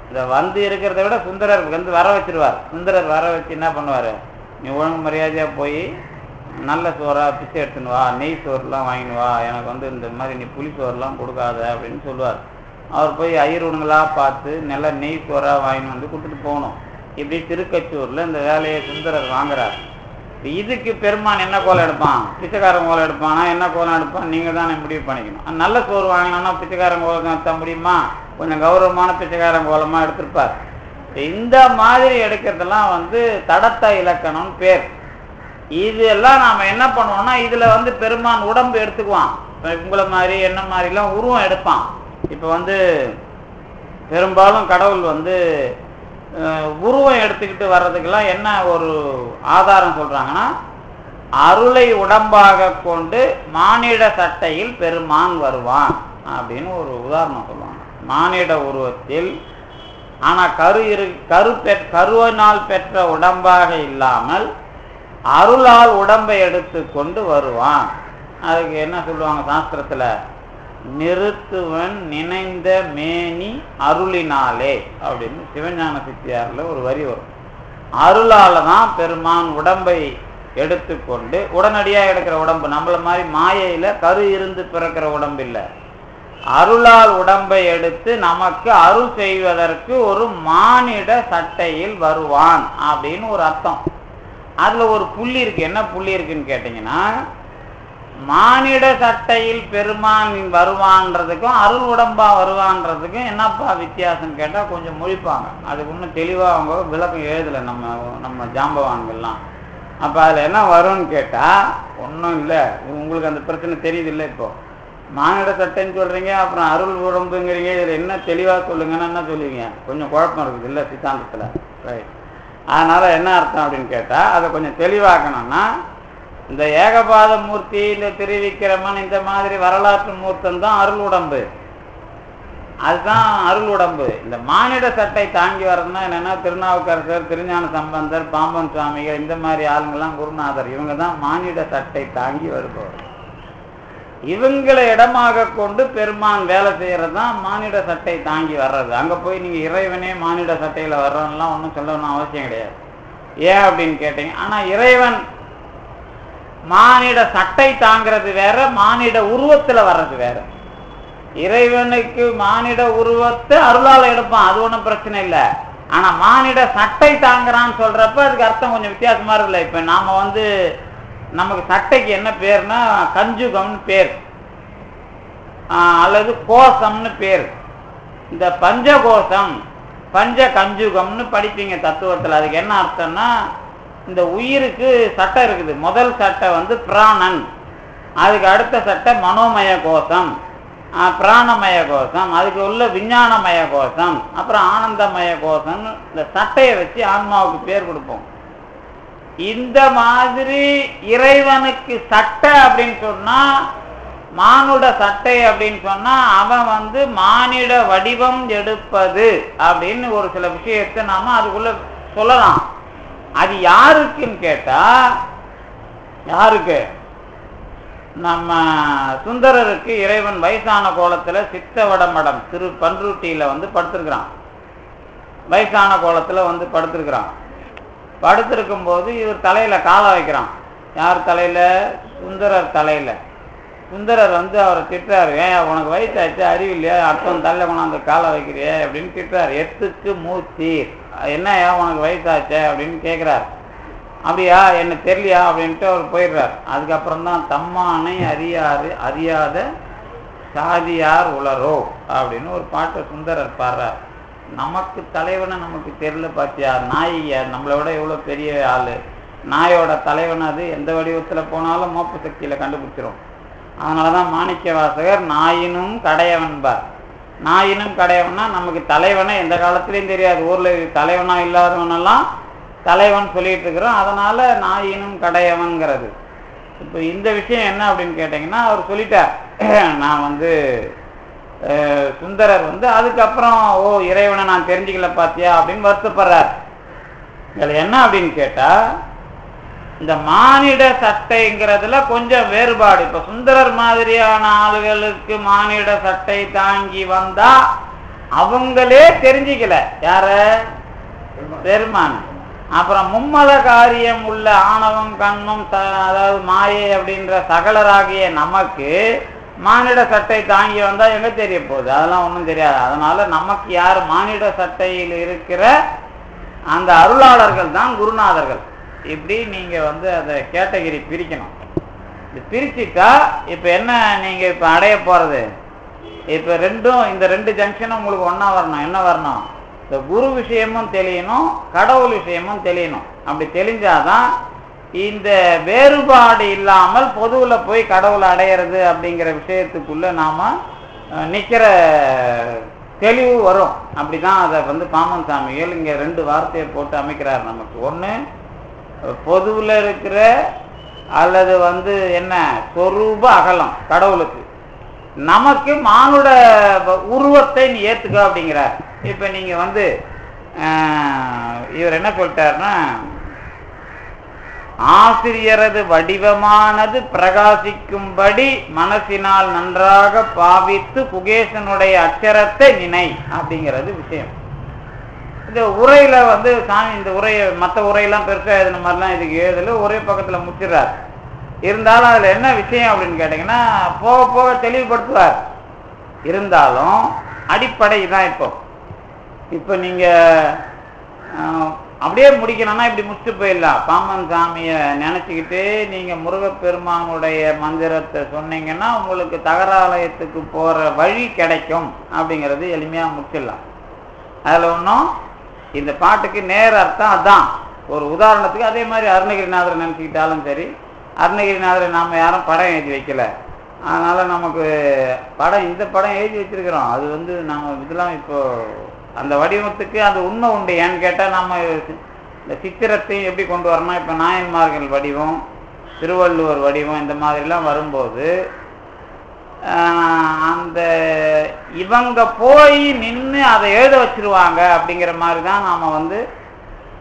இதை இருக்கிறத விட சுந்தரருக்கு வர வச்சிருவார். சுந்தரர் வர வச்சு என்ன பண்ணுவார்? நீ ஒழுங்கு மரியாதையா போய் நல்ல சோறா பிச்சை எடுத்துன்னு வா, நெய் சோறுலாம் வாங்கினு வா, எனக்கு இந்த மாதிரி நீ புளி சோறுலாம் கொடுக்காத அப்படின்னு சொல்லுவார். அவர் போய் ஐயருணுங்களா பார்த்து நல்ல நெய் சோறா வாங்கின்னு கொடுத்துட்டு போகணும். இப்படி திருக்கச்சூர்ல இந்த வேலையை சுந்தரர் வாங்குறார். இதுக்கு பெருமான் என்ன கோலம் எடுப்பான்? பிச்சைக்காரன் கோலம் எடுப்பானா? என்ன கோலம் எடுப்பான்? நீங்க தானே முடிவு பண்ணிக்கணும். நல்ல சோறு வாங்கினோம்னா பிச்சைக்காரன் கோலம் எடுத்த முடியுமா? கொஞ்சம் கௌரவமான பிச்சைக்காரன் கோலமா எடுத்திருப்பார். இந்த மாதிரி எடுக்கிறதெல்லாம் தடத்த இலக்கணம் பேர். இதெல்லாம் நாம என்ன பண்ணுவோம்னா, இதுல பெருமான் உடம்பு எடுத்துக்குவான். உங்களை மாதிரி என்ன மாதிரிலாம் உருவம் எடுப்பான். இப்ப பெரும்பாலும் கடவுள் உருவம் எடுத்துக்கிட்டு வர்றதுக்கெல்லாம் என்ன ஒரு ஆதாரம் சொல்றாங்கன்னா, அருளை உடம்பாக கொண்டு மானிட சட்டையில் பெருமான் வருவான் அப்படின்னு ஒரு உதாரணம் சொல்லுவாங்க. மானிட உருவத்தில், ஆனா கருவினால் பெற்ற உடம்பாக இல்லாமல் அருளால் உடம்பை எடுத்து கொண்டு வருவான். அதுக்கு என்ன சொல்லுவாங்க சாஸ்திரத்துல? நிறுத்துவன் நினைந்த மேனி அருளினாலே அப்படின்னு சிவஞான சித்தியார்ல ஒரு வரி வரும். அருளால தான் பெருமான் உடம்பை எடுத்துக்கொண்டு உடனடியாக எடுக்கிற உடம்பு, நம்மள மாதிரி மாயையில கரு இருந்து பிறக்கிற உடம்பு இல்லை. அருளால் உடம்பை எடுத்து நமக்கு அருள் செய்வதற்கு ஒரு மானிட சட்டையில் வருவான் அப்படின்னு ஒரு அர்த்தம். அதுல ஒரு புள்ளி இருக்கு. என்ன புள்ளி இருக்குன்னு கேட்டீங்கன்னா, மானிட சட்டையில் பெருமான் வருவான்றதுக்கும் அருள் உடம்பா வருவான்றதுக்கும் என்னப்பா வித்தியாசம் கேட்டா கொஞ்சம் முழிப்பாங்க. அதுக்கு இன்னும் தெளிவா அவங்க விளக்கம் எழுதலை நம்ம ஜாம்பவான்கள்லாம். அப்ப அதுல என்ன வரும்னு கேட்டா ஒன்றும் இல்லை. உங்களுக்கு அந்த பிரச்சனை தெரியுது இல்லை? இப்போ மானிட சட்டைன்னு சொல்றீங்க, அப்புறம் அருள் உடம்புங்கிறீங்க. இதுல என்ன தெளிவா சொல்லுங்கன்னா என்ன சொல்லுவீங்க? கொஞ்சம் குழப்பம் இருக்குது இல்லை சித்தாந்தத்துல. ரைட். அதனால என்ன அர்த்தம் அப்படின்னு கேட்டா அதை கொஞ்சம் தெளிவாக்கணும்னா, இந்த ஏகபாத மூர்த்தி, இந்த திருவிக்கிரமன், இந்த மாதிரி வரலாற்று மூர்த்தம் தான் அருள் உடம்பு. அதுதான் அருள் உடம்பு. இந்த மானிட சட்டை தாங்கி வர்றதுன்னா என்னன்னா, திருநாவுக்கரசர், திருஞான சம்பந்தர், பாம்பன் சுவாமிகள், இந்த மாதிரி ஆளுங்கெல்லாம், குருநாதர், இவங்க தான் மானிட சட்டை தாங்கி வருபவர். இவங்களை இடமாக கொண்டு பெருமான் வேலை செய்யறது தான் மானிட சட்டை தாங்கி வர்றது. அங்க போய் நீங்க இறைவனே மானிட சட்டையில வர்றோம்லாம் ஒன்றும் சொல்லணும் அவசியம் கிடையாது. ஏன் அப்படின்னு கேட்டீங்க, ஆனா இறைவன் மானிட சட்டை தாங்கிறது வேற, மானிட உருவத்துல வர்றது வேற. இறைவனுக்கு மானிட உருவத்தை அருளால எடுப்பான், அது ஒன்றும் பிரச்சனை இல்லை. ஆனா மானிட சட்டை தாங்குறான்னு சொல்றப்ப அதுக்கு அர்த்தம் கொஞ்சம் வித்தியாசமா இருக்குல்ல. இப்ப நாம நமக்கு சட்டைக்கு என்ன பேர்னா கஞ்சுகம்னு பேர், அல்லது கோஷம்னு பேர். இந்த பஞ்சகோஷம், பஞ்ச கஞ்சுகம்னு படிப்பீங்க தத்துவத்தில். அதுக்கு என்ன அர்த்தம்னா, இந்த உயிருக்கு சட்டை இருக்குது. முதல் சட்டை பிராணன், அதுக்கு அடுத்த சட்டை மனோமய கோஷம், பிராணமய கோஷம், அதுக்கு உள்ள விஞ்ஞானமய கோஷம், அப்புறம் ஆனந்தமய கோஷம். இந்த சட்டையை வச்சு ஆன்மாவுக்கு பேர் கொடுப்போம். இந்த மாதிரி இறைவனுக்கு சட்டை அப்படின்னு சொன்னா, மானுட சட்டை அப்படின்னு சொன்னா, அவன் மானிட வடிவம் எடுப்பது அப்படின்னு ஒரு சில விஷயத்தை நாம அதுக்குள்ள சொல்லலாம். அது யாருக்குன்னு கேட்டா, யாருக்கு? நம்ம சுந்தரருக்கு இறைவன் வயசான கோலத்துல சித்தவட மடம் திரு பன்ருட்டியில படுத்திருக்கிறான். வயசான கோலத்துல படுத்திருக்கிறான். படுத்திருக்கும் போது இவர் தலையில காலை வைக்கிறான். யார் தலையில? சுந்தரர் தலையில. சுந்தரர் அவரை திட்டுறாரு, ஏன் உனக்கு வயசாச்சு, அறிவில்லையா, அர்த்தம் தள்ள கொண்டாந்து காலை வைக்கிறிய அப்படின்னு திட்டுறாரு. எத்துக்கு மூத்தீர், என்னையா உனக்கு வயசாச்சே அப்படின்னு கேட்கிறார். அப்படியா, என்ன தெரியலையா அப்படின்ட்டு அவர் போயிடுறார். அதுக்கப்புறம் தான் தம்மானை அறியாத சாதியார் உளரோ அப்படின்னு ஒரு பாட்டை சுந்தரர் பாடுறார். நமக்கு தலைவனை நமக்கு தெரியல பாத்தியா, நாய் நம்மளை விட எவ்வளோ பெரிய ஆளு, நாயோட தலைவன் அது எந்த வடிவத்தில் போனாலும் மோப்ப சக்தியில கண்டுபிடிச்சிரும். அதனாலதான் மாணிக்க வாசகர் நாயினும் கடையவன்பார். நாயினும் கடையவன்னா நமக்கு தலைவனை எந்த காலத்திலையும் தெரியாது. ஊர்ல தலைவனா இல்லாதவனெல்லாம் தலைவன் சொல்லிட்டு இருக்கிறோம். அதனால நாயினும் கடையவன்கிறது. இப்போ இந்த விஷயம் என்ன அப்படின்னு கேட்டீங்கன்னா, அவர் சொல்லிட்டார், நான் சுந்தரர் அதுக்கப்புறம் ஓ இறைவனை நான் தெரிஞ்சுக்கல பாத்தியா அப்படின்னு வருத்தப்படுறார். இதுல என்ன அப்படின்னு கேட்டா, இந்த மானிட சட்டைங்கிறதுல கொஞ்சம் வேறுபாடு. இப்ப சுந்தரர் மாதிரியான ஆளுகளுக்கு மானிட சட்டை தாங்கி வந்தா அவங்களே தெரிஞ்சுக்கல, யார? பெருமான். அப்புறம் மும்மல காரியம் உள்ள ஆணவம் கண்மம் அதாவது மாயை அப்படின்ற சகலராகிய நமக்கு மானிட சட்டை தாங்கி வந்தா எங்க தெரிய போகுது? அதெல்லாம் ஒன்றும் தெரியாது. அதனால நமக்கு யார் மானிட சட்டையில் இருக்கிற அந்த அருளாளர்கள் தான் குருநாதர்கள். இப்படி நீங்க அதை கேட்டகரி பிரிக்கணும். பிரிச்சுட்டா இப்ப என்ன நீங்க இப்ப அடைய போறது? இப்ப இந்த ரெண்டு ஜங்ஷனும் உங்களுக்கு ஒன்னா வரணும். என்ன வரணும்? இந்த குரு விஷயமும் தெரியணும், கடவுள் விஷயமும் தெரியணும். அப்படி தெரிஞ்சாதான் இந்த வேறுபாடு இல்லாமல் பொதுவுல போய் கடவுளை அடையிறது அப்படிங்கிற விஷயத்துக்குள்ள நாம நிக்கிற தெளிவு வரும். அப்படிதான் அதை பாமன் சாமிகள் இங்க ரெண்டு வார்த்தையை போட்டு அமைக்கிறார் நமக்கு. ஒண்ணு பொதுவுல இருக்கிற அல்லது என்ன சொரூப அகலம் கடவுளுக்கு, நமக்கு மானுட உருவத்தை நீ ஏத்துக்க அப்படிங்கிறார். இப்ப நீங்க இவர் என்ன சொல்லிட்டாருன்னா, ஆசிரியரது வடிவமானது பிரகாசிக்கும்படி மனசினால் நன்றாக பாவித்து குகேசனுடைய அச்சரத்தை நினை அப்படிங்கிறது விஷயம். இந்த உரையில வந்து சாமி இந்த உரையை மற்ற உரையெல்லாம் பெருசாக எழுதின மாதிரிலாம் இதுக்கு எழுதல, ஒரே பக்கத்தில் முடிச்சிடுறார். இருந்தாலும் அதில் என்ன விஷயம் அப்படின்னு கேட்டிங்கன்னா போக போக தெளிவுபடுத்துவார். இருந்தாலும் அடிப்படை தான். இப்போ நீங்கள் அப்படியே முடிக்கணும்னா இப்படி முடிச்சுட்டு போயிடலாம். பாம்பன் சாமியை நினச்சிக்கிட்டு நீங்கள் முருகப்பெருமானுடைய மந்திரத்தை சொன்னீங்கன்னா உங்களுக்கு தகராலயத்துக்கு போகிற வழி கிடைக்கும் அப்படிங்கிறது எளிமையாக முடிச்சிடலாம். அதில் ஒன்றும் இந்த பாட்டுக்கு நேர அர்த்தம் அதான். ஒரு உதாரணத்துக்கு அதே மாதிரி அருணகிரிநாதரை நினச்சிக்கிட்டாலும் சரி, அருணகிரிநாதரை நாம் யாரும் படம் எழுதி வைக்கல, அதனால் நமக்கு படம் இந்த படம் எழுதி வச்சிருக்கிறோம். அது வந்து நம்ம இதெல்லாம் இப்போது அந்த வடிவத்துக்கு அது உண்மை உண்டு. ஏன்னு கேட்டால் நம்ம இந்த சித்திரத்தையும் எப்படி கொண்டு வரணும், இப்போ நாயன்மார்கள் வடிவம், திருவள்ளுவர் வடிவம், இந்த மாதிரிலாம் வரும்போது அந்த இவங்க போய் நின்று அதை எழுத வச்சிருவாங்க அப்படிங்கிற மாதிரி தான் நாம் வந்து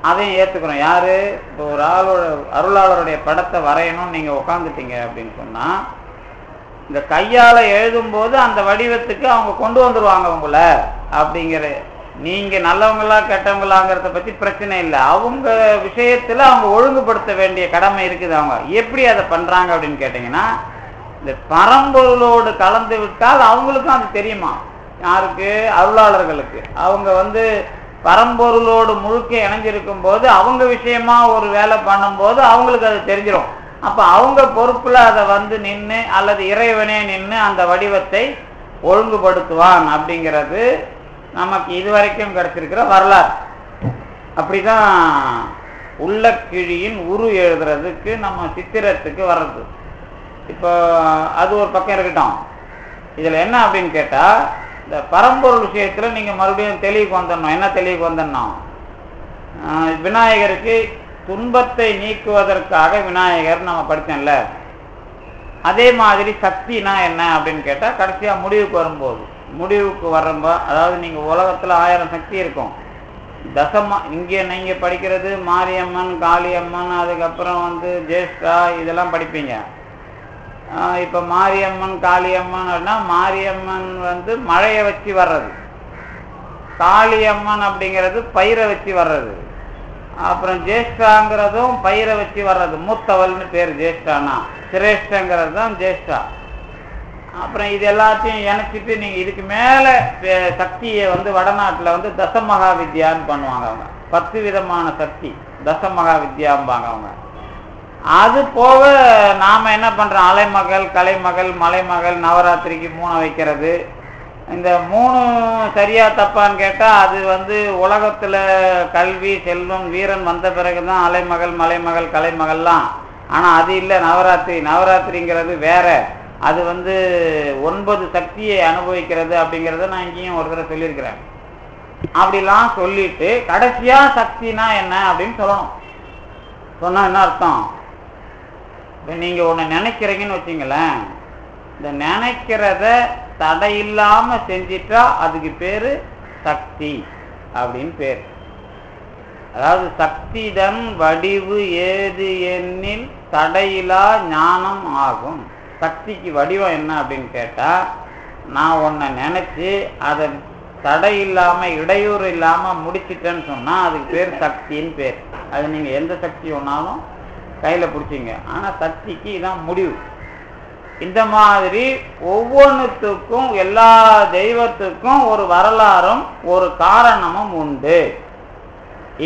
அதையும் ஏற்றுக்கிறோம். யார் இப்போ ஒரு ஆளோட அருளாளருடைய படத்தை வரையணும்னு நீங்கள் உட்காந்துட்டீங்க அப்படின்னு சொன்னால் இந்த கையால் எழுதும்போது அந்த வடிவத்துக்கு அவங்க கொண்டு வந்துடுவாங்க உங்களை. அப்படிங்கிற நீங்கள் நல்லவங்களா கெட்டவங்களாங்கிறத பற்றி பிரச்சனை இல்லை. அவங்க விஷயத்தில் அவங்க ஒழுங்குபடுத்த வேண்டிய கடமை இருக்குது. அவங்க எப்படி அதை பண்ணுறாங்க அப்படின்னு கேட்டிங்கன்னா இந்த பரம்பொருளோடு கலந்து விட்டால் அவங்களுக்கும் அது தெரியுமா. யாருக்கு? அருளாளர்களுக்கு. அவங்க வந்து பரம்பொருளோடு முழுக்க இணைஞ்சிருக்கும் போது அவங்க விஷயமா ஒரு வேலை பண்ணும்போது அவங்களுக்கு அது தெரிஞ்சிடும். அப்போ அவங்க பொறுப்பில் அதை வந்து நின்று அல்லது இறைவனே நின்று அந்த வடிவத்தை ஒழுங்குபடுத்துவான் அப்படிங்கிறது நமக்கு இதுவரைக்கும் கிடைச்சிருக்கிற வரலாறு. அப்படிதான் உள்ளக்கிழியின் உரு எழுதுறதுக்கு நம்ம சித்திரத்துக்கு வர்றது. இப்போ அது ஒரு பக்கம் இருக்கட்டும். இதில் என்ன அப்படின்னு கேட்டால் இந்த பரம்பொருள் விஷயத்தில் நீங்கள் மறுபடியும் தெளிவுக்கு வந்துடணும். என்ன தெளிவுக்கு வந்துடணும்? விநாயகருக்கு துன்பத்தை நீக்குவதற்காக விநாயகர் நம்ம படித்தோம்ல, அதே மாதிரி சக்தினா என்ன அப்படின்னு கேட்டால் கடைசியாக முடிவுக்கு வரும்போது அதாவது நீங்கள் உலகத்தில் 1000 சக்தி இருக்கும். இங்கே நீங்கள் படிக்கிறது மாரியம்மன், காளியம்மன், அதுக்கப்புறம் வந்து ஜேஷ்டா, இதெல்லாம் படிப்பீங்க. இப்போ மாரியம்மன் காளியம்மன் அப்படின்னா மாரியம்மன் வந்து மழையை வச்சு வர்றது, காளியம்மன் அப்படிங்கிறது பயிரை வச்சு வர்றது, அப்புறம் ஜேஷ்டாங்கிறதும் பயிரை வச்சு வர்றது. மூத்தவள்னு பேர் ஜேஷ்டானா, சிரேஷ்டங்கிறது தான் ஜேஷ்டா. அப்புறம் இது எல்லாத்தையும் இணைச்சிட்டு நீங்கள் இதுக்கு மேலே சக்தியை வந்து வடநாட்டில் வந்து தசமகா வித்யான்னு பண்ணுவாங்க. அவங்க 10 விதமான சக்தி தசமகா வித்யாம்பாங்க அவங்க. அது போக நாம் என்ன பண்ணுறோம்? அலைமகள், கலைமகள், மலைமகள், நவராத்திரிக்கு 3 வைக்கிறது. இந்த 3 சரியா தப்பான்னு கேட்டால் அது வந்து உலகத்தில் கல்வி செல்வம் வீரன் வந்த பிறகு தான் அலைமகள், மலைமகள், கலைமகள்லாம். ஆனால் அது இல்லை. நவராத்திரிங்கிறது வேற. அது வந்து 9 சக்தியை அனுபவிக்கிறது அப்படிங்கிறத நான் இங்கேயும் ஒரு தடவை சொல்லியிருக்கிறேன். அப்படிலாம் சொல்லிட்டு கடைசியாக சக்தினா என்ன அப்படின்னு சொல்லணும். சொன்னால் என்ன அர்த்தம்? இப்போ நீங்கள் ஒன்று நினைக்கிறீங்கன்னு வச்சிங்களேன், இந்த நினைக்கிறத தடையில்லாமல் செஞ்சிட்டா அதுக்கு பேர் சக்தி அப்படின்னு பேர். அதாவது சக்திதன் வடிவு ஏது எண்ணில் தடையிலா ஞானம் ஆகும். சக்திக்கு வடிவம் என்ன அப்படின்னு கேட்டால், நான் ஒன்றை நினச்சி அதை தடை இல்லாமல் இடையூறு இல்லாமல் முடிச்சிட்டேன்னு சொன்னால் அதுக்கு பேர் சக்தின்னு பேர். அது நீங்கள் எந்த சக்தி ஒன்றாலும் கையில் பிடிச்சிங்க. ஆனால் சக்திக்கு இதான் முடிவு. இந்த மாதிரி ஒவ்வொன்றுத்துக்கும் எல்லா தெய்வத்துக்கும் ஒரு வரலாறும் ஒரு காரணமும் உண்டு.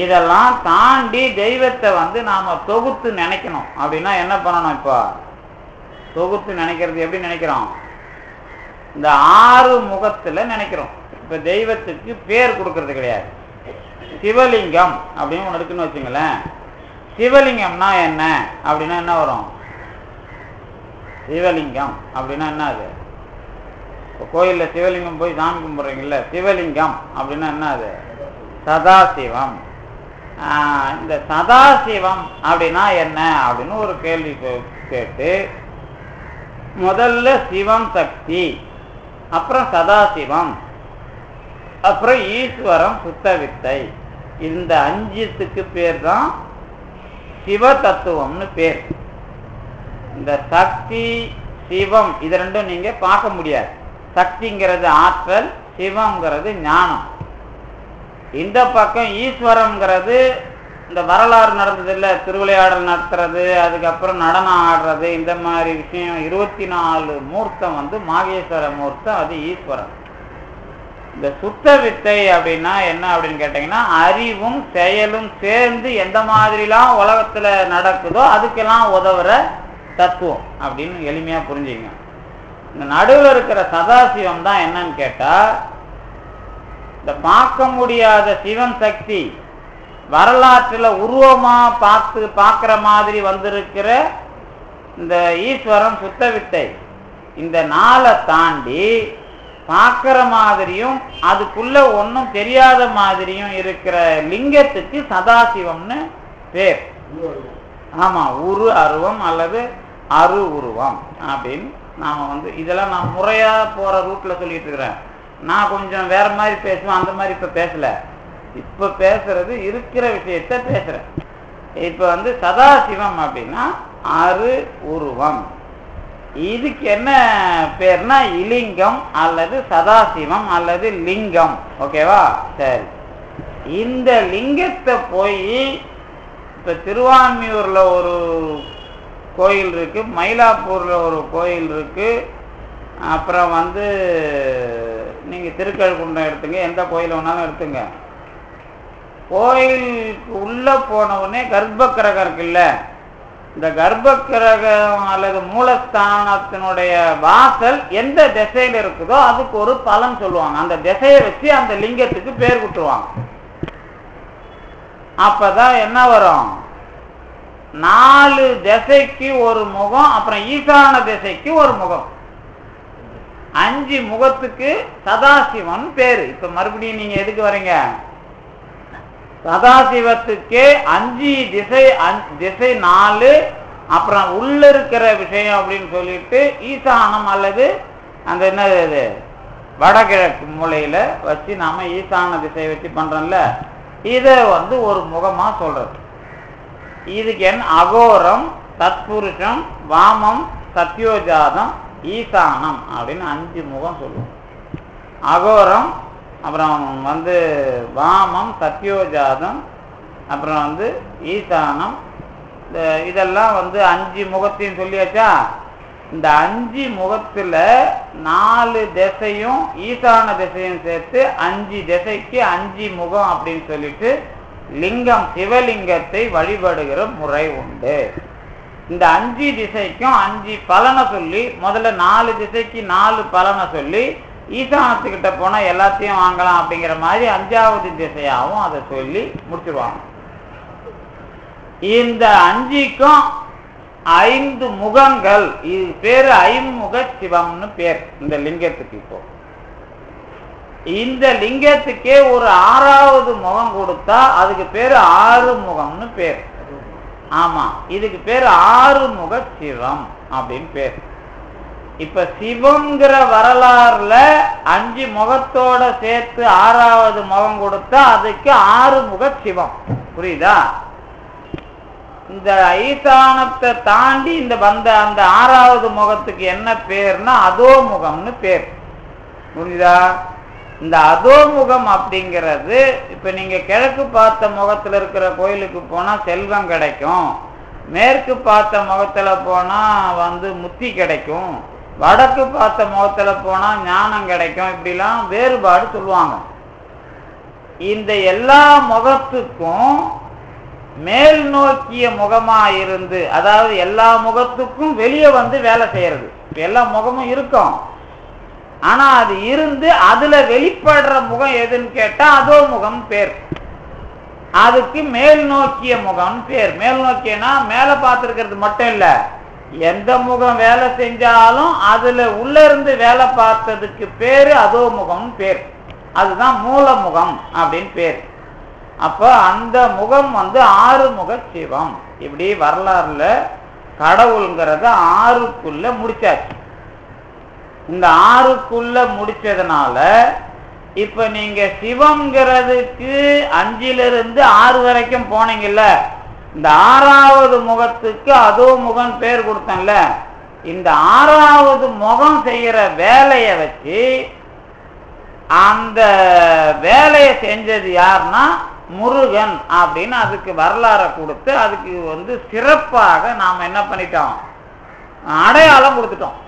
இதெல்லாம் தாண்டி தெய்வத்தை வந்து நாம் தொகுத்து நினைக்கணும். அப்படின்னா என்ன பண்ணணும்? இப்போ தொகுத்து நினைக்கிறது எப்படி நினைக்கிறோம்? இந்த 6 முகத்தில் நினைக்கிறோம். இப்போ தெய்வத்துக்கு பேர் கொடுக்கறது கிடையாது. சிவலிங்கம் அப்படின்னு ஒன்று இருக்குன்னு வச்சுங்களேன். சிவலிங்கம்னா என்ன அப்படின்னா என்ன வரும்? சிவலிங்கம் அப்படின்னா என்ன? அது இப்போ கோயிலில் சிவலிங்கம் போய் சாமி கும்பிட்றீங்கல்ல, சிவலிங்கம் அப்படின்னா என்ன? அது சதாசிவம். இந்த சதாசிவம் அப்படின்னா என்ன அப்படின்னு ஒரு கேள்வி கேட்டு, முதல்ல சிவம் சக்தி, அப்புறம் சதாசிவம், அப்புறம் ஈஸ்வரம் சுத்த வித்தை. இந்த 5த்துக்கு பேர் தான் சிவ தத்துவம்னு பேர். இந்த சக்தி சிவம் இது ரெண்டும் நீங்க பார்க்க முடியாது. சக்திங்கிறது ஆற்றல், சிவம்ங்கிறது ஞானம். இந்த பக்கம் ஈஸ்வரம்ங்கிறது இந்த வரலாறு நடந்தது இல்லை, திருவிளையாடல் நடத்துறது, அதுக்கப்புறம் நடனம் ஆடுறது, இந்த மாதிரி விஷயம் 24 மூர்த்தம் வந்து மாகேஸ்வர மூர்த்தம், அது ஈஸ்வரன். இந்த சுத்த வித்தை அப்படின்னா என்ன அப்படின்னு கேட்டீங்கன்னா, அறிவும் செயலும் சேர்ந்து எந்த மாதிரிலாம் உலகத்துல நடக்குதோ அதுக்கெல்லாம் உதவுற தத்துவம் அப்படின்னு எளிமையா புரிஞ்சுங்க. இந்த நடுவில் இருக்கிற சதாசிவம் தான் என்னன்னு கேட்டா, இந்த பார்க்க முடியாத சிவன் சக்தி வரலாற்றுல உருவமா பார்க்கிற மாதிரி வந்திருக்கிற இந்த ஈஸ்வரன் சுத்த வித்தை, இந்த நாளை தாண்டி பார்க்கிற மாதிரியும் அதுக்குள்ள ஒன்றும் தெரியாத மாதிரியும் இருக்கிற லிங்கத்துக்கு சதாசிவம்னு பேர். ஆமா, உரு அருவம் அல்லது அரு உருவம் அப்படின்னு நாம வந்து இதெல்லாம் நான் முறையா போற ரூட்ல சொல்லிட்டு இருக்கிறேன். நான் கொஞ்சம் வேற மாதிரி பேசுவேன், அந்த மாதிரி இப்ப பேசல. இப்ப பேசுறது இருக்கிற விஷயத்த பேசுறேன். இப்ப வந்து சதாசிவம் அப்படின்னா அரு உருவம். இதுக்கு என்ன பேர்னா இலிங்கம் அல்லது சதாசிவம் அல்லது லிங்கம். ஓகேவா? சரி, இந்த லிங்கத்தை போய் இப்ப திருவான்மியூர்ல ஒரு கோயில் இருக்கு, மயிலாப்பூர்ல ஒரு கோயில் இருக்கு, அப்புறம் வந்து நீங்க திருக்கழுக்குன்றம் எடுத்துங்க, எந்த கோயில் வேணாலும் எடுத்துங்க. கோயிலுக்கு உள்ள போனவுடனே கர்ப்பக்கிரகம் இருக்குல்ல, இந்த கர்ப்பக்கிரகம் அல்லது மூலஸ்தானத்தினுடைய வாசல் எந்த திசையில இருக்குதோ அதுக்கு ஒரு பலன் சொல்லுவாங்க. அந்த திசையை வச்சு அந்த லிங்கத்துக்கு பேர் கொடுத்துருவாங்க. அப்பதான் என்ன வரும், 4 திசைக்கு ஒரு முகம், அப்புறம் ஈசான திசைக்கு ஒரு முகம், 5 முகத்துக்கு சதாசிவன் பேரு. இப்ப மறுபடியும் நீங்க எதுக்கு வரீங்க, சதாசிவத்துக்கே 5 திசை 4, அப்புறம் உள்ள இருக்கிற விஷயம் அப்படின்னு சொல்லிட்டு ஈசானம் அல்லது அந்த என்னது வடகிழக்கு மூலையில வச்சு நாம ஈசான திசையை வச்சு பண்றோம்ல, இத வந்து ஒரு முகமா சொல்றது. இதுக்கு என்ன அகோரம், தத்புருஷம், வாமம், சத்யோஜாதம், ஈசானம் அப்படின்னு 5 முகம் சொல்லுவோம். அகோரம், அப்புறம் வந்து வாமம், சத்யோஜாதம், அப்புறம் வந்து ஈசானம், இதெல்லாம் வந்து 5 முகத்தையும் சொல்லியாச்சா. இந்த 5 முகத்துல 4 திசையும் ஈசான திசையும் சேர்த்து 5 திசைக்கு 5 முகம் அப்படின்னு சொல்லிட்டு லிங்கம் சிவலிங்கத்தை வழிபடுகிற முறை உண்டு. இந்த 5 திசைக்கும் 5 பலனை சொல்லி, முதல்ல 4 திசைக்கு 4 பலனை சொல்லி ஈசானத்துக்கிட்ட போனா எல்லாத்தையும் வாங்கலாம் அப்படிங்கிற மாதிரி 5வது திசையாகவும் அதை சொல்லி முடிச்சிருவாங்க. இந்த 5க்கும் 5 முகங்கள், இது பேரு ஐமுக சிவம்னு பேர் இந்த லிங்கத்துக்கு. இப்போ இந்த லிங்கத்துக்கே ஒரு 6வது முகம் கொடுத்தா அதுக்கு பேரு 6 முகம்னு பேர். ஆமா, இதுக்கு பேரு 6 முக சிவம் அப்படின்னு பேர். இப்ப சிவம்ங்கிற வரலாறுல 5 முகத்தோட சேர்த்து 6வது முகம் கொடுத்தா அதுக்கு 6 முக சிவம். புரியுதா? இந்த ஈசானத்தை தாண்டி இந்த வந்த அந்த 6வது முகத்துக்கு என்ன பேர்னா அதோ முகம்னு பேர். புரியுதா? இந்த அதோ முகம் அப்படிங்கிறது, இப்ப நீங்க கிழக்கு பார்த்த முகத்துல இருக்கிற கோயிலுக்கு போனா செல்வம் கிடைக்கும், மேற்கு பார்த்த முகத்துல போனா வந்து முத்தி கிடைக்கும், வடக்கு பார்த்த முகத்துல போனா ஞானம் கிடைக்கும், இப்படிலாம் வேறுபாடு சொல்லுவாங்க. இந்த எல்லா முகத்துக்கும் மேல் நோக்கிய முகமா இருந்து, அதாவது எல்லா முகத்துக்கும் வெளியே வந்து வேலை செய்யறது. எல்லா முகமும் இருக்கும், ஆனா அது இருந்து அதுல வெளிப்படுற முகம் எதுன்னு கேட்டா அதோ முகம் பேர். அதுக்கு மேல் நோக்கிய முகம் பேர். மேல் நோக்கியனா மேல பார்த்திருக்கிறது மட்டும் இல்ல, எந்த முகம் வேலை செஞ்சாலும் அதுல உள்ள இருந்து வேலை பார்த்ததுக்கு பேரு அதோ முகம் பேர். அதுதான் மூல முகம் அப்படின்னு பேர். அப்ப அந்த முகம் வந்து 6 முக சிவம். இப்படி வரலாறுல கடவுள்ங்கிறத 6க்குள்ள முடிச்சாச்சு. இந்த 6க்குள்ள முடிச்சதுனால இப்ப நீங்க சிவம்ங்கிறதுக்கு 5லிருந்து 6 வரைக்கும் போனீங்கல்ல, இந்த 6வது முகத்துக்கு அதோ முகம் பேர் கொடுத்தேன்ல, இந்த 6வது முகம் செய்யற வேலையை வச்சு அந்த வேலையை செஞ்சது யாருன்னா முருகன் அப்படின்னு அதுக்கு வரலாறை கொடுத்து அதுக்கு சிறப்பாக நாம் என்ன பண்ணிட்டோம், அடையாளம் கொடுத்துட்டோம்.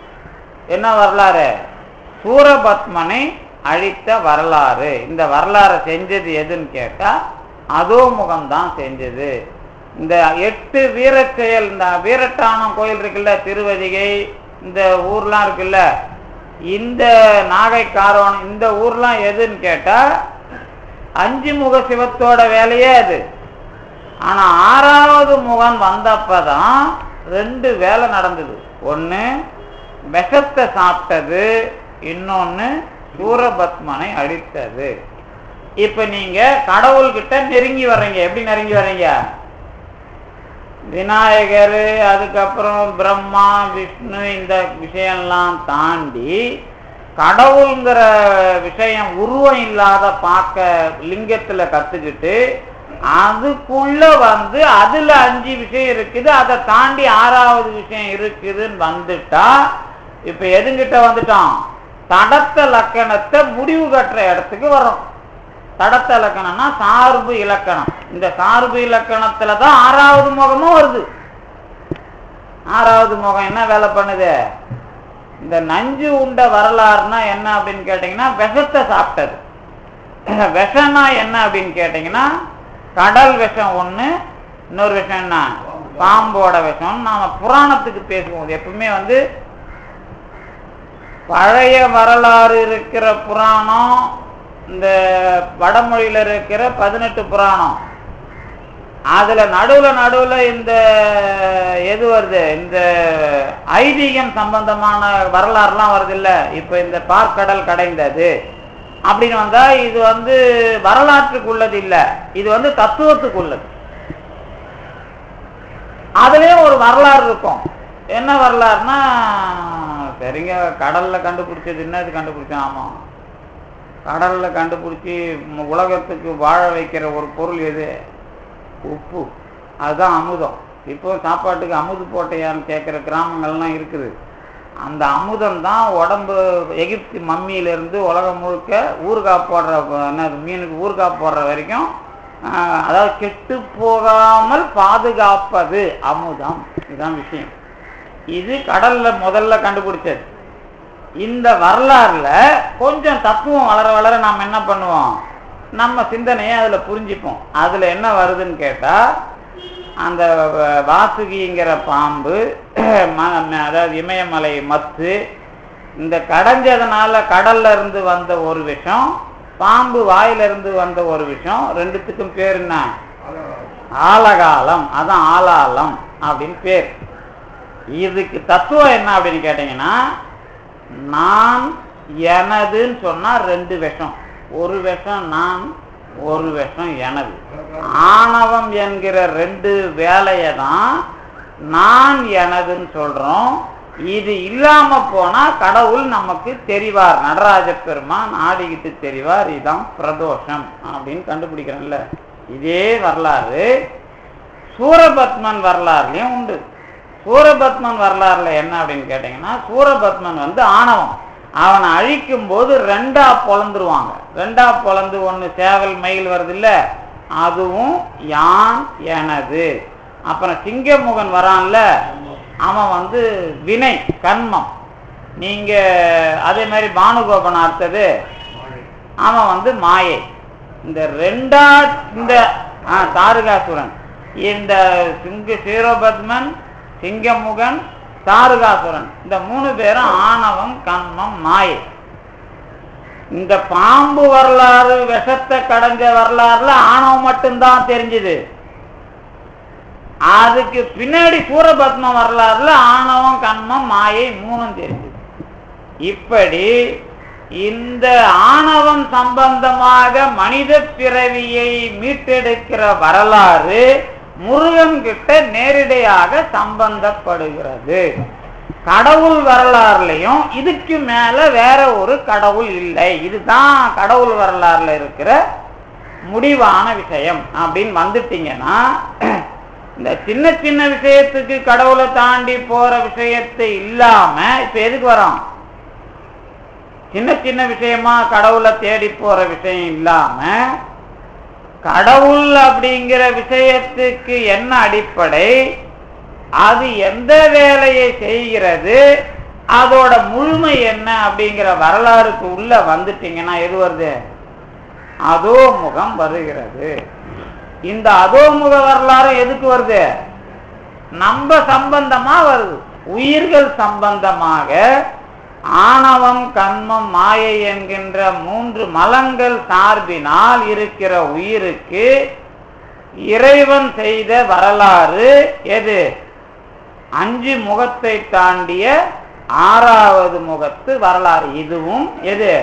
என்ன வரலாறு? சூரபத்மனை அழித்த வரலாறு. இந்த வரலாறை செஞ்சது எதுன்னு கேட்டா அதோ முகம்தான் செஞ்சது. இந்த 8 வீர செயல், இந்த வீரட்டானம் கோயில் இருக்குல்ல, திருவதிகை, இந்த ஊர்லாம் இருக்குல்ல, இந்த நாகை காரோணம், இந்த ஊர்லாம் எதுன்னு கேட்டா 5 முக சிவத்தோட வேலையே அது. ஆனா 6வது முகன் வந்தப்பதான் 2 வேலை நடந்தது. ஒண்ணு விஷத்தை சாப்பிட்டது, இன்னொன்னு சூரபத்மனை அழித்தது. இப்ப நீங்க கடவுள்கிட்ட நெருங்கி வர்றீங்க. எப்படி நெருங்கி வர்றீங்க? விநாயகர், அதுக்கப்புறம் பிரம்மா, விஷ்ணு, இந்த விஷயம்லாம் தாண்டி கடவுள்ங்கிற விஷயம் உருவம் இல்லாத பார்க்க லிங்கத்துல கத்துக்கிட்டு அதுக்குள்ள அதுல 5 விஷயம் இருக்குது, அதை தாண்டி 6வது விஷயம் இருக்குதுன்னு வந்துட்டா இப்ப எதுங்கிட்ட வந்துட்டோம்? தடத்த லக்கணத்தை முடிவு கட்டுற இடத்துக்கு வரும். தடத்த இலக்கணம்னா சார்பு இலக்கணம். இந்த சார்பு இலக்கணத்துலதான் 6வது முகமும் வருது. 6வது முகம் என்ன வேலை பண்ணுது? இந்த நஞ்சு உண்ட வரலாறுனா என்ன அப்படின்னு கேட்டீங்கன்னா விஷத்தை சாப்பிட்டது. விஷம்னா என்ன அப்படின்னு கேட்டீங்கன்னா கடல் விஷம் ஒண்ணு, இன்னொரு விஷம் என்ன? பாம்போட விஷம். நாம புராணத்துக்கு பேசுவோம். எப்பவுமே பழைய வரலாறு இருக்கிற புராணம், இந்த வடமொழியில இருக்கிற 18 புராணம், அதுல நடுவுல இந்த எது வருது? இந்த ஐதீகம் சம்பந்தமான வரலாறுலாம் வருது இல்ல. இப்ப இந்த பார்க்கடல் கடைந்தது அப்படின்னு வந்தா இது வரலாற்றுக்குள்ளது இல்ல, இது தத்துவத்துக்குள்ளது. அதுலயும் ஒரு வரலாறு இருக்கும். என்ன வரலாறுனா, சரிங்க கடல்ல கண்டுபிடிச்சது என்னது கண்டுபிடிச்சோம்? ஆமா, கடல்ல கண்டுபிடிச்சி உலகத்துக்கு வாழ வைக்கிற ஒரு பொருள் எது? உப்பு. அதுதான் அமுதம். இப்போ சாப்பாட்டுக்கு அமுது போட்டையான்னு கேட்கிற கிராமங்கள்லாம் இருக்குது. அந்த அமுதம் தான் உடம்பு எகிப்து மம்மியிலிருந்து உலகம் முழுக்க ஊறுகாய் போடுற, மீனுக்கு ஊறுகாய் போடுற வரைக்கும், அதாவது கெட்டு போகாமல் பாதுகாப்பது அமுதம். இதுதான் விஷயம். இது கடல்ல முதல்ல கண்டுபிடிச்சது. இந்த வரலாறுல கொஞ்சம் தத்துவம் வளர வளர நாம் என்ன பண்ணுவோம்? நம்ம சிந்தனையை அதுல புரிஞ்சுப்போம். அதுல என்ன வருதுன்னு கேட்டா, அந்த வாசுகிங்கிற பாம்பு, அதாவது இமயமலை மத்து, இந்த கடைஞ்சதுனால கடல்ல இருந்து வந்த ஒரு விஷம், பாம்பு வாயில இருந்து வந்த ஒரு விஷம், ரெண்டுத்துக்கும் பேர் என்ன? ஆலகாலம். அதான் ஆலாலம் அப்படின்னு பேர். இதுக்கு தத்துவம் என்ன அப்படின்னு கேட்டீங்கன்னா, நான் எனதுன்னு சொன்னா 2 விஷம். ஒரு விஷம் நான், ஒரு விஷம் எனது. ஆணவம் என்கிற 2 வேலையை தான் நான் எனதுன்னு சொல்றோம். இது இல்லாம போனா கடவுள் நமக்கு தெரிவார், நடராஜ பெருமான் ஆடிக்கிட்டு தெரிவார், இதுதான் பிரதோஷம் அப்படின்னு கண்டுபிடிக்கிறேன்ல. இதே வரலாறு சூரபத்மன் வரலாறுலயும் உண்டு. சூரபத்மன் வரலாறுல என்ன அப்படின்னு கேட்டீங்கன்னா, சூரபத்மன் ஆணவம். அவனை அழிக்கும் போது 2ஆ பொழந்துருவாங்க. 2ஆ பொழந்து ஒண்ணு சேவல் மயில் வருது இல்ல, அதுவும் யான் எனது. அப்புறம் சிங்கமுகன் வரான்ல, அவன் வினை கண்மம். நீங்க அதே மாதிரி பானுகோபன் அர்த்தது, அவன் மாயை. இந்த 2ஆ இந்த தாரகாசுரன், இந்த சூரபத்மன், சிங்கமுகன், தாரகாசுரன், இந்த 3 பேரும் ஆணவம் கண்மம் மாயை. இந்த பாம்பு வரலாறு, விஷத்தை கடைஞ்ச வரலாறுல ஆணவம் மட்டும்தான் தெரிஞ்சது. அதுக்கு பின்னாடி சூரபத்ம வரலாறுல ஆணவம் கண்மம் மாயை 3 தெரிஞ்சது. இப்படி இந்த ஆணவம் சம்பந்தமாக மனித பிறவியை மீட்டெடுக்கிற வரலாறு முருகன் கிட்ட நேரடியாக சம்பந்தப்படுகிறது. கடவுள் வரலாறுலையும் இதுக்கு மேல வேற ஒரு கடவுள் இல்லை. இதுதான் கடவுள் வரலாறுல இருக்கிற முடிவான விஷயம் அப்படின்னு வந்துட்டீங்கன்னா, இந்த சின்ன சின்ன விஷயத்துக்கு கடவுளை தாண்டி போற விஷயத்தை இல்லாம இப்ப எதுக்கு வரோம்? சின்ன சின்ன விஷயமா கடவுளை தேடி போற விஷயம் இல்லாம கடவுள் அப்படிங்கிற விஷயத்துக்கு என்ன அடிப்படை, அது எந்த வேலையை செய்கிறது, அதோட முழுமை என்ன அப்படிங்கிற வரலாறுக்கு உள்ள வந்துட்டீங்கன்னா எது வருது? அதோமுகம் வருகிறது. இந்த அதோமுக வரலாறு எதுக்கு வருது? நம்ம சம்பந்தமா வருது. உயிர்கள் சம்பந்தமாக ஆணவம், கண்மம், மாயை என்கின்ற 3 மலங்கள் சார்பினால் இருக்கிற உயிருக்கு இறைவன் செய்த வரலாறு எது? 5 முகத்தை தாண்டிய 6வது முகத்து வரலாறு. இதுவும் எது?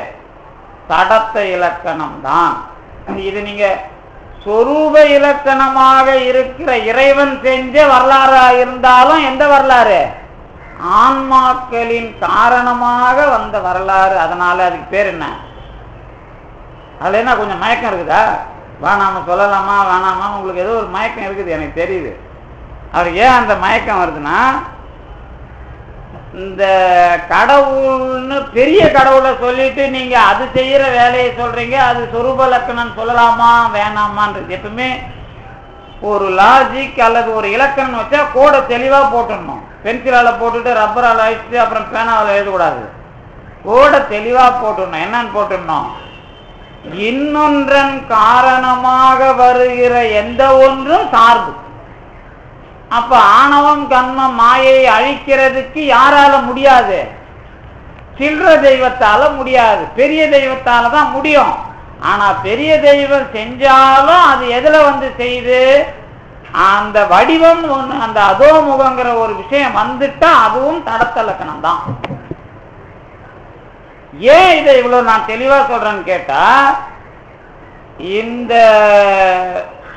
தடத்த இலக்கணம் தான். இது நீங்க சொரூப இலக்கணமாக இருக்கிற இறைவன் செஞ்ச வரலாறா இருந்தாலும் எந்த வரலாறு? ஆன்மாக்களின் காரணமாக வந்த வரலாறு. அதனால அதுக்கு பேர் என்ன? அதுல என்ன கொஞ்சம் மயக்கம் இருக்குதா? வேணாம சொல்லலாமா வேணாமா? உங்களுக்கு ஏதோ ஒரு மயக்கம் இருக்குது, எனக்கு தெரியுது. அவர் ஏன் அந்த மயக்கம் வருதுன்னா, இந்த கடவுள்னு பெரிய கடவுளை சொல்லிட்டு நீங்க அது செய்யற வேலையை சொல்றீங்க. அது சொரூப லக்கணம் சொல்லலாமா வேணாமான்றது எப்பவுமே ஒரு லாஜிக் அல்லது ஒரு இலக்கணம் வச்சா கோடை தெளிவா போட்டுடணும். பென்சிலால போட்டுட்டு ரப்பரால் அழிச்சுட்டு அப்புறம் பேனாவில் எழுதக்கூடாது. கோடை தெளிவா போட்டுடணும். என்னன்னு போட்டுடணும்? இன்னொன்றன் காரணமாக வருகிற எந்த ஒன்றும் சார்பு. அப்ப ஆணவம், கண்மம், மாயை அழிக்கிறதுக்கு யாரால முடியாது? சில்ற தெய்வத்தால முடியாது, பெரிய தெய்வத்தால தான் முடியும். ஆனா பெரிய தெய்வம் செஞ்சாலும் அது எதுல வந்து செய்து? அந்த வடிவம் ஒண்ணு, அந்த அதோமுகங்கிற ஒரு விஷயம் வந்துட்டா அதுவும் தடத்த லக்கணம் தான். ஏன் இதை இவ்வளவு நான் தெளிவா சொல்றேன்னு கேட்டா, இந்த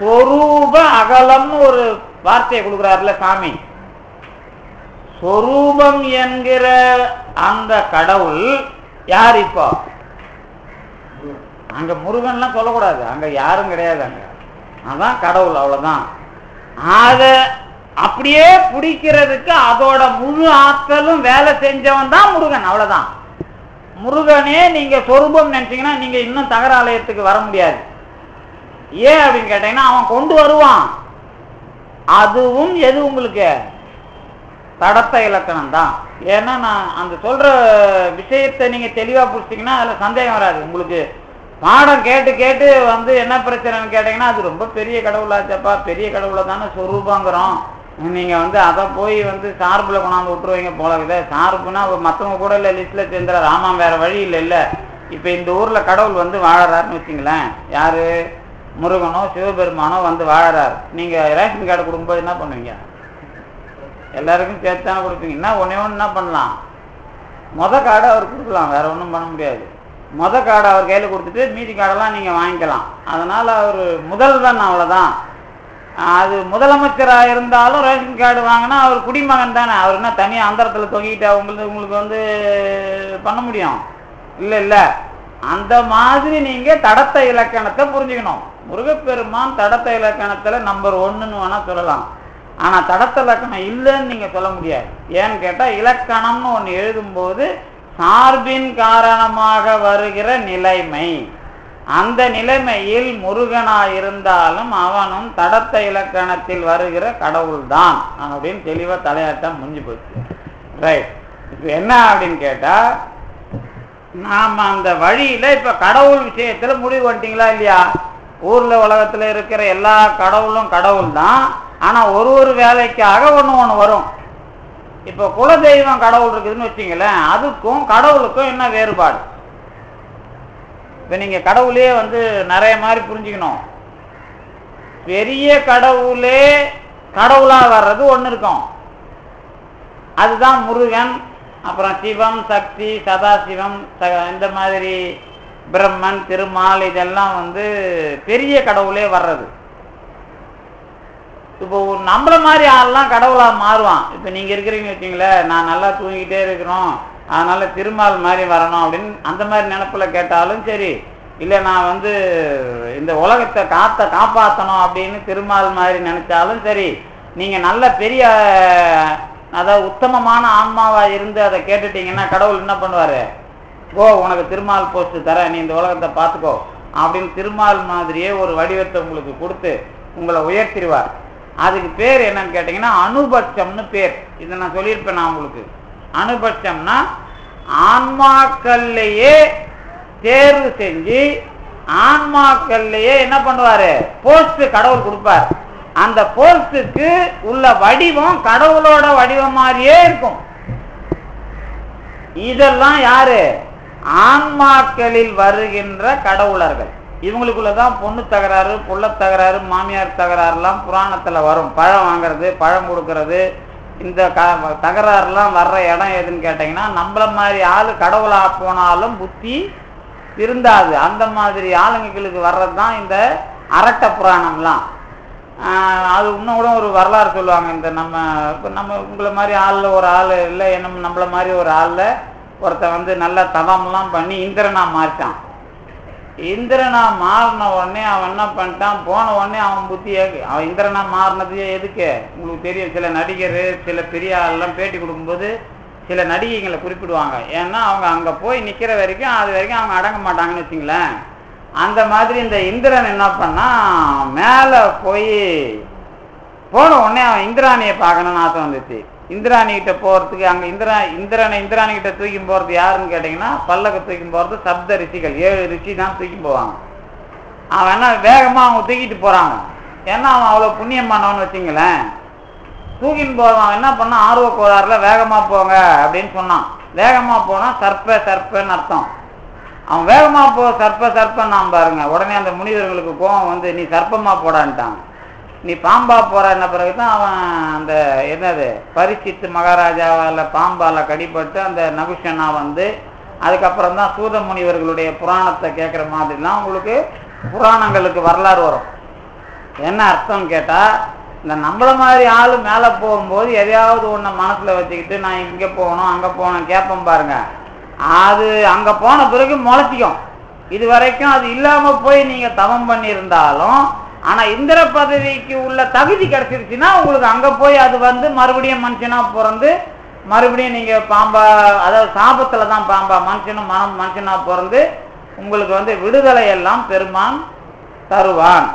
சொரூப அகலம்னு ஒரு வார்த்தையை கொடுக்குறாருல சாமி. சொரூபம் என்கிற அந்த கடவுள் யார்? இப்போ அங்க முருகன்லாம் சொல்லக்கூடாது, அங்க யாரும் கிடையாது, அங்க அதான் கடவுள், அவ்வளவுதான். அத அப்படியே பிடிக்கிறதுக்கு அதோட முழு ஆற்றலும் வேலை செஞ்சவன் தான் முருகன், அவ்வளவுதான். முருகனே நீங்க சொரூபம் நினைச்சீங்கன்னா நீங்க இன்னும் தகராலயத்துக்கு வர முடியாது. ஏன் அப்படின்னு கேட்டீங்கன்னா அவன் கொண்டு வருவான். அதுவும் எது உங்களுக்கு? தடத்த இலக்கணம் தான். ஏன்னா நான் அந்த சொல்ற விஷயத்தை நீங்க தெளிவா புரிச்சிங்கன்னா அதுல சந்தேகம் வராது. உங்களுக்கு பாடம் கேட்டு கேட்டு வந்து என்ன பிரச்சனைன்னு கேட்டீங்கன்னா, அது ரொம்ப பெரிய கடவுளாச்சப்பா, பெரிய கடவுளை தானே சொரூபங்கிறோம், நீங்க வந்து அதை போய் வந்து சார்புல கொண்டாந்து விட்டுருவீங்க போலக்குதே. சார்புனா மற்றவங்க கூட இல்லை லிஸ்ட்ல சேர்ந்துற ராமான், வேற வழி இல்லை. இல்லை இப்ப இந்த ஊர்ல கடவுள் வந்து வாழறாருன்னு வச்சுங்களேன், யாரு? முருகனோ சிவபெருமானோ வந்து வாழறாரு. நீங்க ரேஷன் கார்டு கொடுக்கும்போது என்ன பண்ணுவீங்க? எல்லாருக்கும் சேர்த்தானே கொடுப்பீங்க. என்ன ஒன்னே ஒன்று என்ன பண்ணலாம்? கார்டை அவர் கொடுக்கலாம், வேற ஒன்றும் பண்ண முடியாது. கார்டை அவர் கையில் கொடுத்துட்டு மீதி கார்டெல்லாம் நீங்க வாங்கிக்கலாம். அதனால அவர் முதல்வன், அவ்வளவுதான். அது முதலமைச்சராக இருந்தாலும் ரேஷன் கார்டு வாங்கினா அவர் குடிமகன் தானே. அவர் என்ன தனியாக அந்தரத்தில் தொங்கிட்டு உங்களுக்கு வந்து பண்ண முடியும்? இல்லை இல்லை. அந்த மாதிரி நீங்க தடத்த இலக்கணத்தை புரிஞ்சுக்கணும். முருகப்பெருமான் தடத்த இலக்கணத்துல நம்பர் 1ன்னு வேணா சொல்லலாம். ஆனா தடத்த இலக்கணம் இல்லைன்னு நீங்க சொல்ல முடியாது. ஏன்னு கேட்டா இலக்கணம்னு ஒண்ணு எழுதும்போது சார்பின் காரணமாக வருகிற நிலைமை, அந்த நிலைமையில் முருகனா இருந்தாலும் அவனும் தடத்த இலக்கணத்தில் வருகிற கடவுள் தான் அப்படின்னு தெளிவா தலையாட்டம் முடிஞ்சு போச்சு. ரைட். இப்ப என்ன அப்படின்னு கேட்டா, நாம அந்த வழியில இப்ப கடவுள் விஷயத்துல முடிவு பண்ணிட்டீங்களா இல்லையா? ஊர்ல உலகத்துல இருக்கிற எல்லா கடவுளும் கடவுள் தான். ஆனா ஒரு வேலைக்காக ஒண்ணு வரும். இப்ப குலதெய்வம் கடவுள் இருக்குதுன்னு வச்சுங்களேன், அதுக்கும் கடவுளுக்கும் என்ன வேறுபாடு? இப்ப நீங்க கடவுளே வந்து நிறைய மாதிரி புரிஞ்சுக்கணும். பெரிய கடவுளே கடவுளா வர்றது ஒண்ணு இருக்கும், அதுதான் முருகன். அப்புறம் சிவம், சக்தி, சதாசிவம், இந்த மாதிரி பிரம்மன், திருமால், இதெல்லாம் வந்து பெரிய கடவுளே வர்றது. இப்போ நம்மள மாதிரி ஆள்லாம் கடவுளா மாறுவான். இப்ப நீங்க இருக்கிறீங்கன்னு வச்சுங்களேன், நான் நல்லா தூங்கிட்டே இருக்கிறோம் அதனால திருமால் மாதிரி வரணும் அப்படின்னு அந்த மாதிரி நினைப்புல கேட்டாலும் சரி, இல்லை நான் வந்து இந்த உலகத்தை காப்பாற்றணும் அப்படின்னு திருமால் மாதிரி நினைச்சாலும் சரி, நீங்க நல்ல பெரிய அதாவது உத்தமமான ஆன்மாவா இருந்து அதை கேட்டுட்டீங்கன்னா கடவுள் என்ன பண்ணுவாரு? உனக்கு திருமால் போஸ்ட் தரேன், நீ இந்த உலகத்தை பார்த்துக்கோ அப்படின்னு திருமால் மாதிரியே ஒரு வடிவத்தை உங்களுக்கு கொடுத்து உங்களை உயர்த்திடுவார். அதுக்கு பேர் என்னன்னு கேட்டீங்கன்னா அனுபட்சம்னு பேர். இதை நான் சொல்லியிருப்பேன். நான் உங்களுக்கு அனுபட்சம்னா ஆன்மாக்கள்லையே தேர்வு செஞ்சு ஆன்மாக்கள்லையே என்ன பண்ணுவாரு, போஸ்ட் கடவுள் கொடுப்பார். அந்த போஸ்டுக்கு உள்ள வடிவம் கடவுளோட வடிவம் மாதிரியே இருக்கும். இதெல்லாம் யாரு? ஆன்மாக்களில் வருகின்ற கடவுளர்கள். இவங்களுக்குள்ளதான் பொண்ணு தகராறு, புள்ள தகராறு, மாமியார் தகராறுலாம் புராணத்துல வரும். பழம் வாங்கிறது, பழம் கொடுக்கறது, இந்த தகராறுலாம் வர்ற இடம் எதுன்னு கேட்டீங்கன்னா நம்மள மாதிரி ஆளு கடவுளா போனாலும் புத்தி திருந்தாது, அந்த மாதிரி ஆளுங்களுக்கு வர்றதுதான் இந்த அரட்ட புராணம்லாம். அது இன்னும் கூட ஒரு வரலாறு சொல்லுவாங்க. இந்த நம்ம உங்களை மாதிரி ஆளில் ஒரு ஆள் இல்லை, என்ன நம்மள மாதிரி ஒரு ஆளில் ஒருத்தன் நல்ல தவம்லாம் பண்ணி இந்திரனா மாறிட்டான். இந்திரனா மாறின உடனே அவன் என்ன பண்ணிட்டான், போன உடனே அவன் புத்தியை அவன் இந்திரனா மாறினது எதுக்கு உங்களுக்கு தெரியும். சில நடிகர், சில பெரிய ஆள்லாம் பேட்டி கொடுக்கும்போது சில நடிகைகளை குறிப்பிடுவாங்க. ஏன்னா அவங்க அங்கே போய் நிற்கிற வரைக்கும் அது வரைக்கும் அவங்க அடங்க மாட்டாங்கன்னு வச்சுங்களேன். அந்த மாதிரி இந்த இந்திரன் என்ன பண்ணா, மேலே போய் போன உடனே அவன் இந்திராணியை பார்க்கணும்னு ஆசை வந்துச்சு. இந்திராணிகிட்ட போகிறதுக்கு அங்கே இந்திராணிகிட்ட தூக்கி போகிறது யாருன்னு கேட்டிங்கன்னா பல்லக்கு தூக்கி போகிறது சப்த ரிஷிகள், 7 ரிஷி தான் தூக்கி போவாங்க. அவன் என்ன வேகமாக அவங்க தூக்கிட்டு போகிறாங்க. ஏன்னா அவன் அவ்வளோ புண்ணியமானவன்னு வச்சுங்களேன். தூக்கின்னு போவான். என்ன பண்ணால் ஆர்வ கோளாறுல வேகமாக போங்க அப்படின்னு சொன்னான். வேகமாக போனால் சர்ப்பன்னு அர்த்தம். அவன் வேகமாக சர்ப்பன்னு நான் பாருங்க. உடனே அந்த முனிவர்களுக்கு கோவம் வந்து நீ சர்ப்பமாக போடான்ட்டாங்க. நீ பாம்பா போறான்ன பிறகுதான் அவன் அந்த என்னது பரிசித்து மகாராஜாவால் பாம்பால கடிபட்டு அந்த நகுஷனா வந்து அதுக்கப்புறம் தான் சூத முனிவர்களுடைய புராணத்தை கேட்குற மாதிரிலாம் உங்களுக்கு புராணங்களுக்கு வரலாறு வரும். என்ன அர்த்தம் கேட்டா, இந்த நம்மள மாதிரி ஆளு மேலே போகும்போது எதையாவது ஒன்று மனசுல வச்சுக்கிட்டு நான் இங்கே போகணும் அங்கே போகணும் கேட்போம் பாருங்க. அது அங்கே போன பிறகு முளைச்சிக்கும். இது வரைக்கும் அது இல்லாமல் போய் நீங்க தவம் பண்ணியிருந்தாலும் ஆனா இந்திர பதவிக்கு உள்ள தகுதி கிடைச்சிருச்சுன்னா உங்களுக்கு அங்க போய் அது வந்து மறுபடியும் மனுஷனா பிறந்து மறுபடியும் நீங்க பாம்பா, அதாவது சாபத்துல தான் பாம்பா மனுஷனா பிறந்து உங்களுக்கு வந்து விடுதலை எல்லாம் பெருமான் தருவான்.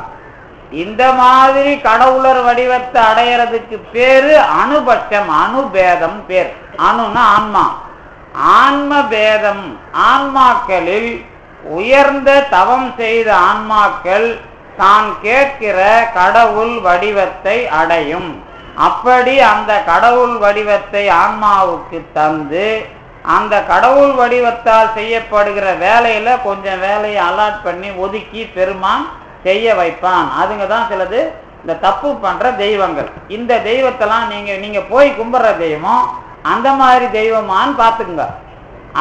இந்த மாதிரி கடவுளர் வடிவத்தை அடையறதுக்கு பேரு அனுபட்சம், அணுபேதம் பேர். அணுன்னா ஆன்மா, ஆன்ம பேதம். ஆன்மாக்களில் உயர்ந்த தவம் செய்த ஆன்மாக்கள் தான் கேட்கிற கடவுள் வடிவத்தை அடையும். அப்படி அந்த கடவுள் வடிவத்தை ஆன்மாவுக்கு தந்து அந்த கடவுள் வடிவத்தால் செய்யப்படுகிற வேலையில கொஞ்சம் வேலையை அலாட் பண்ணி ஒதுக்கி பெருமான் செய்ய வைப்பான். அதுங்க தான் சிலது இந்த தப்பு பண்ற தெய்வங்கள். இந்த தெய்வத்தெல்லாம் நீங்க போய் கும்பிட்ற தெய்வம் அந்த மாதிரி தெய்வமான்னு பார்த்துக்குங்க.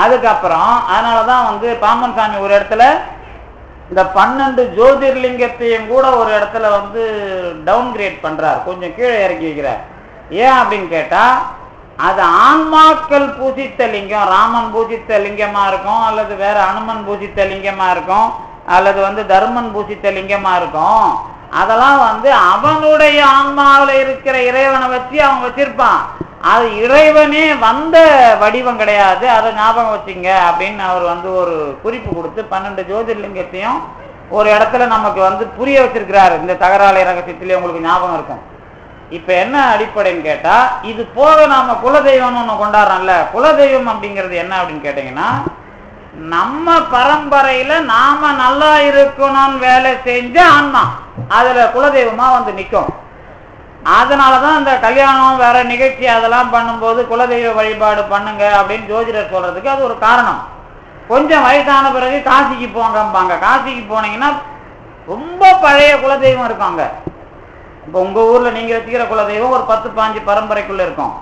அதுக்கப்புறம் அதனாலதான் வந்து பாம்பன் சாமி ஒரு இடத்துல இந்த 12 ஜோதிர்லிங்கத்தையும் கூட ஒரு இடத்துல வந்து டவுன்கிரேட் பண்றார், கொஞ்சம் கீழே இறக்கி வைக்கிறார். ஏன் அப்படின்னு கேட்டா, அது ஆன்மாக்கள் பூஜித்த லிங்கம், ராமன் பூஜித்த லிங்கமா இருக்கும், அல்லது வேற அனுமன் பூஜித்த லிங்கமா இருக்கும், அல்லது வந்து தர்மன் பூஜித்த லிங்கமா இருக்கும். அதெல்லாம் வந்து அவனுடைய ஆன்மாவில் இருக்கிற இறைவனை வச்சு அவன் வச்சிருப்பான். அது இறைவனே வந்த வடிவம் கிடையாது, அதை ஞாபகம் வச்சுங்க அப்படின்னு அவர் வந்து ஒரு குறிப்பு கொடுத்து 12 ஜோதிர்லிங்கத்தையும் ஒரு இடத்துல நமக்கு வந்து புரிய வச்சிருக்கிறாரு. இந்த தகராலை ரகசியத்திலே உங்களுக்கு ஞாபகம் இருக்கும். இப்ப என்ன அடிப்படைன்னு கேட்டா, இது போக நாம குலதெய்வம்னு ஒண்ணு கொண்டாடுறோம்ல. குலதெய்வம் அப்படிங்கிறது என்ன அப்படின்னு கேட்டீங்கன்னா, நம்ம பரம்பரையில நாம நல்லா இருக்கணும்னு வேலை செஞ்ச ஆன்மா அதுல குலதெய்வமா வந்து நிற்கும். அதனாலதான் இந்த கல்யாணம் வேற நிகழ்ச்சி அதெல்லாம் பண்ணும்போது குலதெய்வ வழிபாடு பண்ணுங்க அப்படின்னு ஜோதிடர் சொல்றதுக்கு அது ஒரு காரணம். கொஞ்சம் வயசான பிறகு காசிக்கு போங்கம்பாங்க. காசிக்கு போனீங்கன்னா ரொம்ப பழைய குலதெய்வம் இருக்காங்க. இப்போ உங்க ஊர்ல நீங்க வச்சுக்கிற குலதெய்வம் ஒரு 10-15 பரம்பரைக்குள்ள இருக்கும்.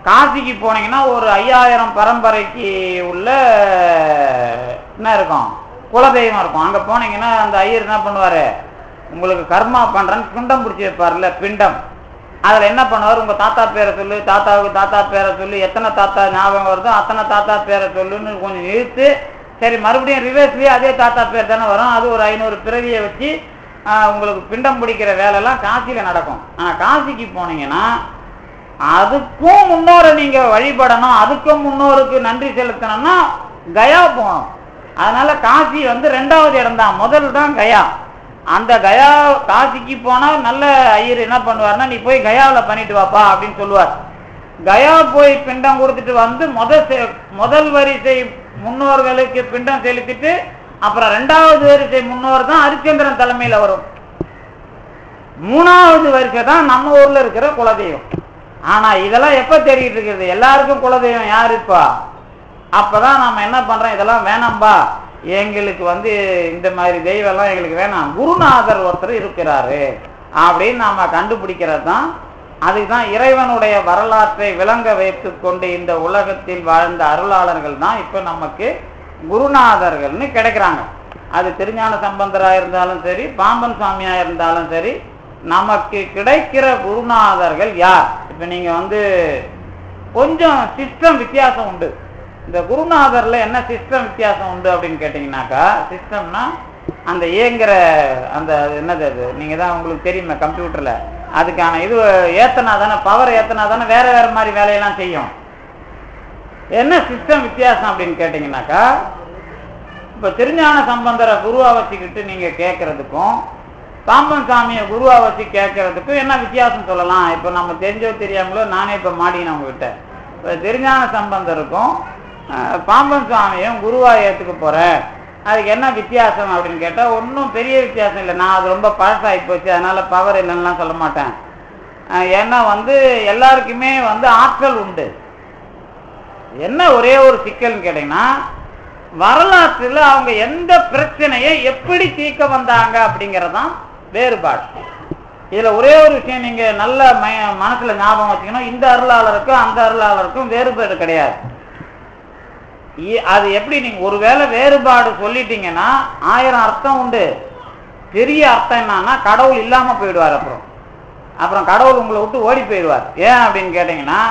காசிக்கு போனீங்கன்னா ஒரு 5000 பரம்பரைக்கு உள்ள என்ன இருக்கும், குலதெய்வம் இருக்கும். அங்க போனீங்கன்னா அந்த ஐயர் என்ன பண்ணுவாரு, உங்களுக்கு கர்மா பண்றேன்னு பிண்டம் பிடிச்சி வைப்பார்ல, பிண்டம். அதுல என்ன பண்ணுவார், உங்க தாத்தா பேரை சொல்லு, தாத்தாவுக்கு தாத்தா பேரை சொல்லு, எத்தனை தாத்தா ஞாபகம் வருதோ அத்தனை தாத்தா பேரை சொல்லுன்னு கொஞ்சம் இழுத்து, சரி மறுபடியும் ரிவர்ஸ்லயே அதே தாத்தா பேர் தானே வரும், அது ஒரு 500 பிறவியை வச்சு உங்களுக்கு பிண்டம் பிடிக்கிற வேலைலாம் காசியில நடக்கும். ஆனா காசிக்கு போனீங்கன்னா அதுக்கும் முன்னோரை நீங்க வழிபடணும், அதுக்கும் முன்னோருக்கு நன்றி செலுத்தணும்னா கயா போகணும். அதனால காசி வந்து 2வது இடம் தான், முதல் தான் கயா. அந்த கயா காசிக்கு போனால் நல்ல ஐயர் என்ன பண்ணுவார்னா, நீ போய் கயாவில் பண்ணிட்டு வாப்பா அப்படின்னு சொல்லுவார். கயா போய் பிண்டம் கொடுத்துட்டு வந்து முதல் வரிசை முன்னோர்களுக்கு பிண்டம் செலுத்திட்டு அப்புறம் 2வது வரிசை முன்னோர் தான் ஹரிச்சந்திரன் தலைமையில் வரும். 3வது வரிசை தான் நம்ம ஊர்ல இருக்கிற குலதெய்வம். ஆனா இதெல்லாம் எப்ப தெரியிட்டு இருக்கிறது? எல்லாருக்கும் குலதெய்வம் யாருப்பா? அப்பதான் நம்ம என்ன பண்றோம், இதெல்லாம் வேணாம்பா, எங்களுக்கு வந்து இந்த மாதிரி தெய்வம் எல்லாம் எங்களுக்கு வேணாம், குருநாதர் ஒருத்தர் இருக்கிறாரு அப்படின்னு நாம கண்டுபிடிக்கிறது தான். அதுதான் இறைவனுடைய வரலாற்றை விளங்க வைத்து கொண்டு இந்த உலகத்தில் வாழ்ந்த அருளாளர்கள் தான் இப்ப நமக்கு குருநாதர்கள்னு கிடைக்கிறாங்க. அது திருஞான சம்பந்தரா இருந்தாலும் சரி, பாம்பன் சுவாமியா இருந்தாலும் சரி, நமக்கு கிடைக்கிற குருநாதர்கள் யார்? இப்ப நீங்க வந்து கொஞ்சம் சிஸ்டம் வித்தியாசம் உண்டு. இந்த குருநாதர்ல என்ன சிஸ்டம் வித்தியாசம் உண்டு அப்படின்னு கேட்டீங்கன்னாக்கா, சிஸ்டம்னா அந்த இயங்குற அந்த என்னது, அது நீங்க தான் உங்களுக்கு தெரியுமே கம்ப்யூட்டர்ல, அதுக்கான இது ஏத்தனா தானே, பவர் ஏத்தனா தானே வேற வேற மாதிரி வேலையெல்லாம் செய்யும். என்ன சிஸ்டம் வித்தியாசம் அப்படின்னு கேட்டீங்கன்னாக்கா, இப்ப திருஞான சம்பந்தரை குருவா வச்சுக்கிட்டு நீங்க கேட்கறதுக்கும் பாம்பன் சாமியை குருவா வச்சு கேட்கறதுக்கும் என்ன வித்தியாசம் சொல்லலாம்? இப்ப நம்ம தெரிஞ்சோ தெரியாமலோ நானே இப்ப மாடினேன் உங்ககிட்ட, இப்ப திருஞான சம்பந்தருக்கும் பாம்பன் சுவாமியும் குருவா ஏத்துக்க போறேன், அதுக்கு என்ன வித்தியாசம் அப்படின்னு கேட்டா ஒன்றும் பெரிய வித்தியாசம் இல்லை. நான் அது ரொம்ப பழசாகி போச்சு, அதனால பவர் இல்லைன்னா சொல்ல மாட்டேன். ஏன்னா வந்து எல்லாருக்குமே வந்து ஆற்றல் உண்டு. என்ன ஒரே ஒரு சிக்கல்னு கேட்டீங்கன்னா, வரலாற்றில் அவங்க எந்த பிரச்சனையை எப்படி தீர்க்க வந்தாங்க அப்படிங்கறதான் வேறுபாடு. இதுல ஒரே ஒரு விஷயம் நீங்க நல்ல மனசுல ஞாபகம் வச்சுக்கணும், இந்த அருளாளருக்கும் அந்த அருளாளருக்கும் வேறுபாடு கிடையாது. அது எப்படி நீங்க ஒருவேளை வேறுபாடு சொல்லிட்டீங்கன்னா 1000 அர்த்தம் உண்டு. பெரிய அர்த்தம் என்னன்னா, கடவுள் இல்லாம போயிடுவார். அப்புறம் கடவுள் உங்களை விட்டு ஓடி போயிடுவார். ஏன் அப்படின்னு கேட்டீங்கன்னா,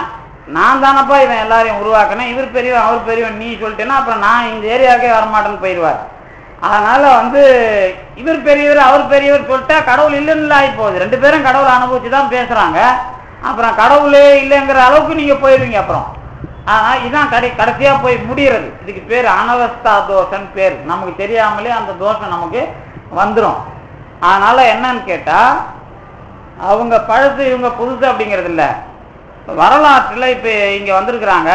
நான் தானப்பா இவன் எல்லாரையும் உருவாக்கினேன், இவர் பெரியவன் அவர் பெரியவன் நீ சொல்லிட்டேன்னா அப்புறம் நான் இந்த ஏரியாவுக்கே வரமாட்டேன்னு போயிடுவார். அதனால வந்து இவர் பெரியவர் அவர் பெரியவர் சொல்லிட்டா கடவுள் இல்லைன்னு ஆகி போகுது. 2 பேரும் கடவுளை அனுபவிச்சு தான் பேசுறாங்க. அப்புறம் கடவுளே இல்லைங்கிற அளவுக்கு நீங்க போயிடுவீங்க. அப்புறம் இதான் கடைசியா போய் முடிகிறது. இதுக்கு பேர் அனவஸ்தா தோஷம் பேர். நமக்கு தெரியாமலே அந்த தோஷம் நமக்கு வந்துடும். அதனால என்னன்னு கேட்டா, அவங்க பழசு இவங்க புதுசு அப்படிங்கிறது இல்லை. வரலாற்றுல இப்ப இங்க வந்திருக்கிறாங்க,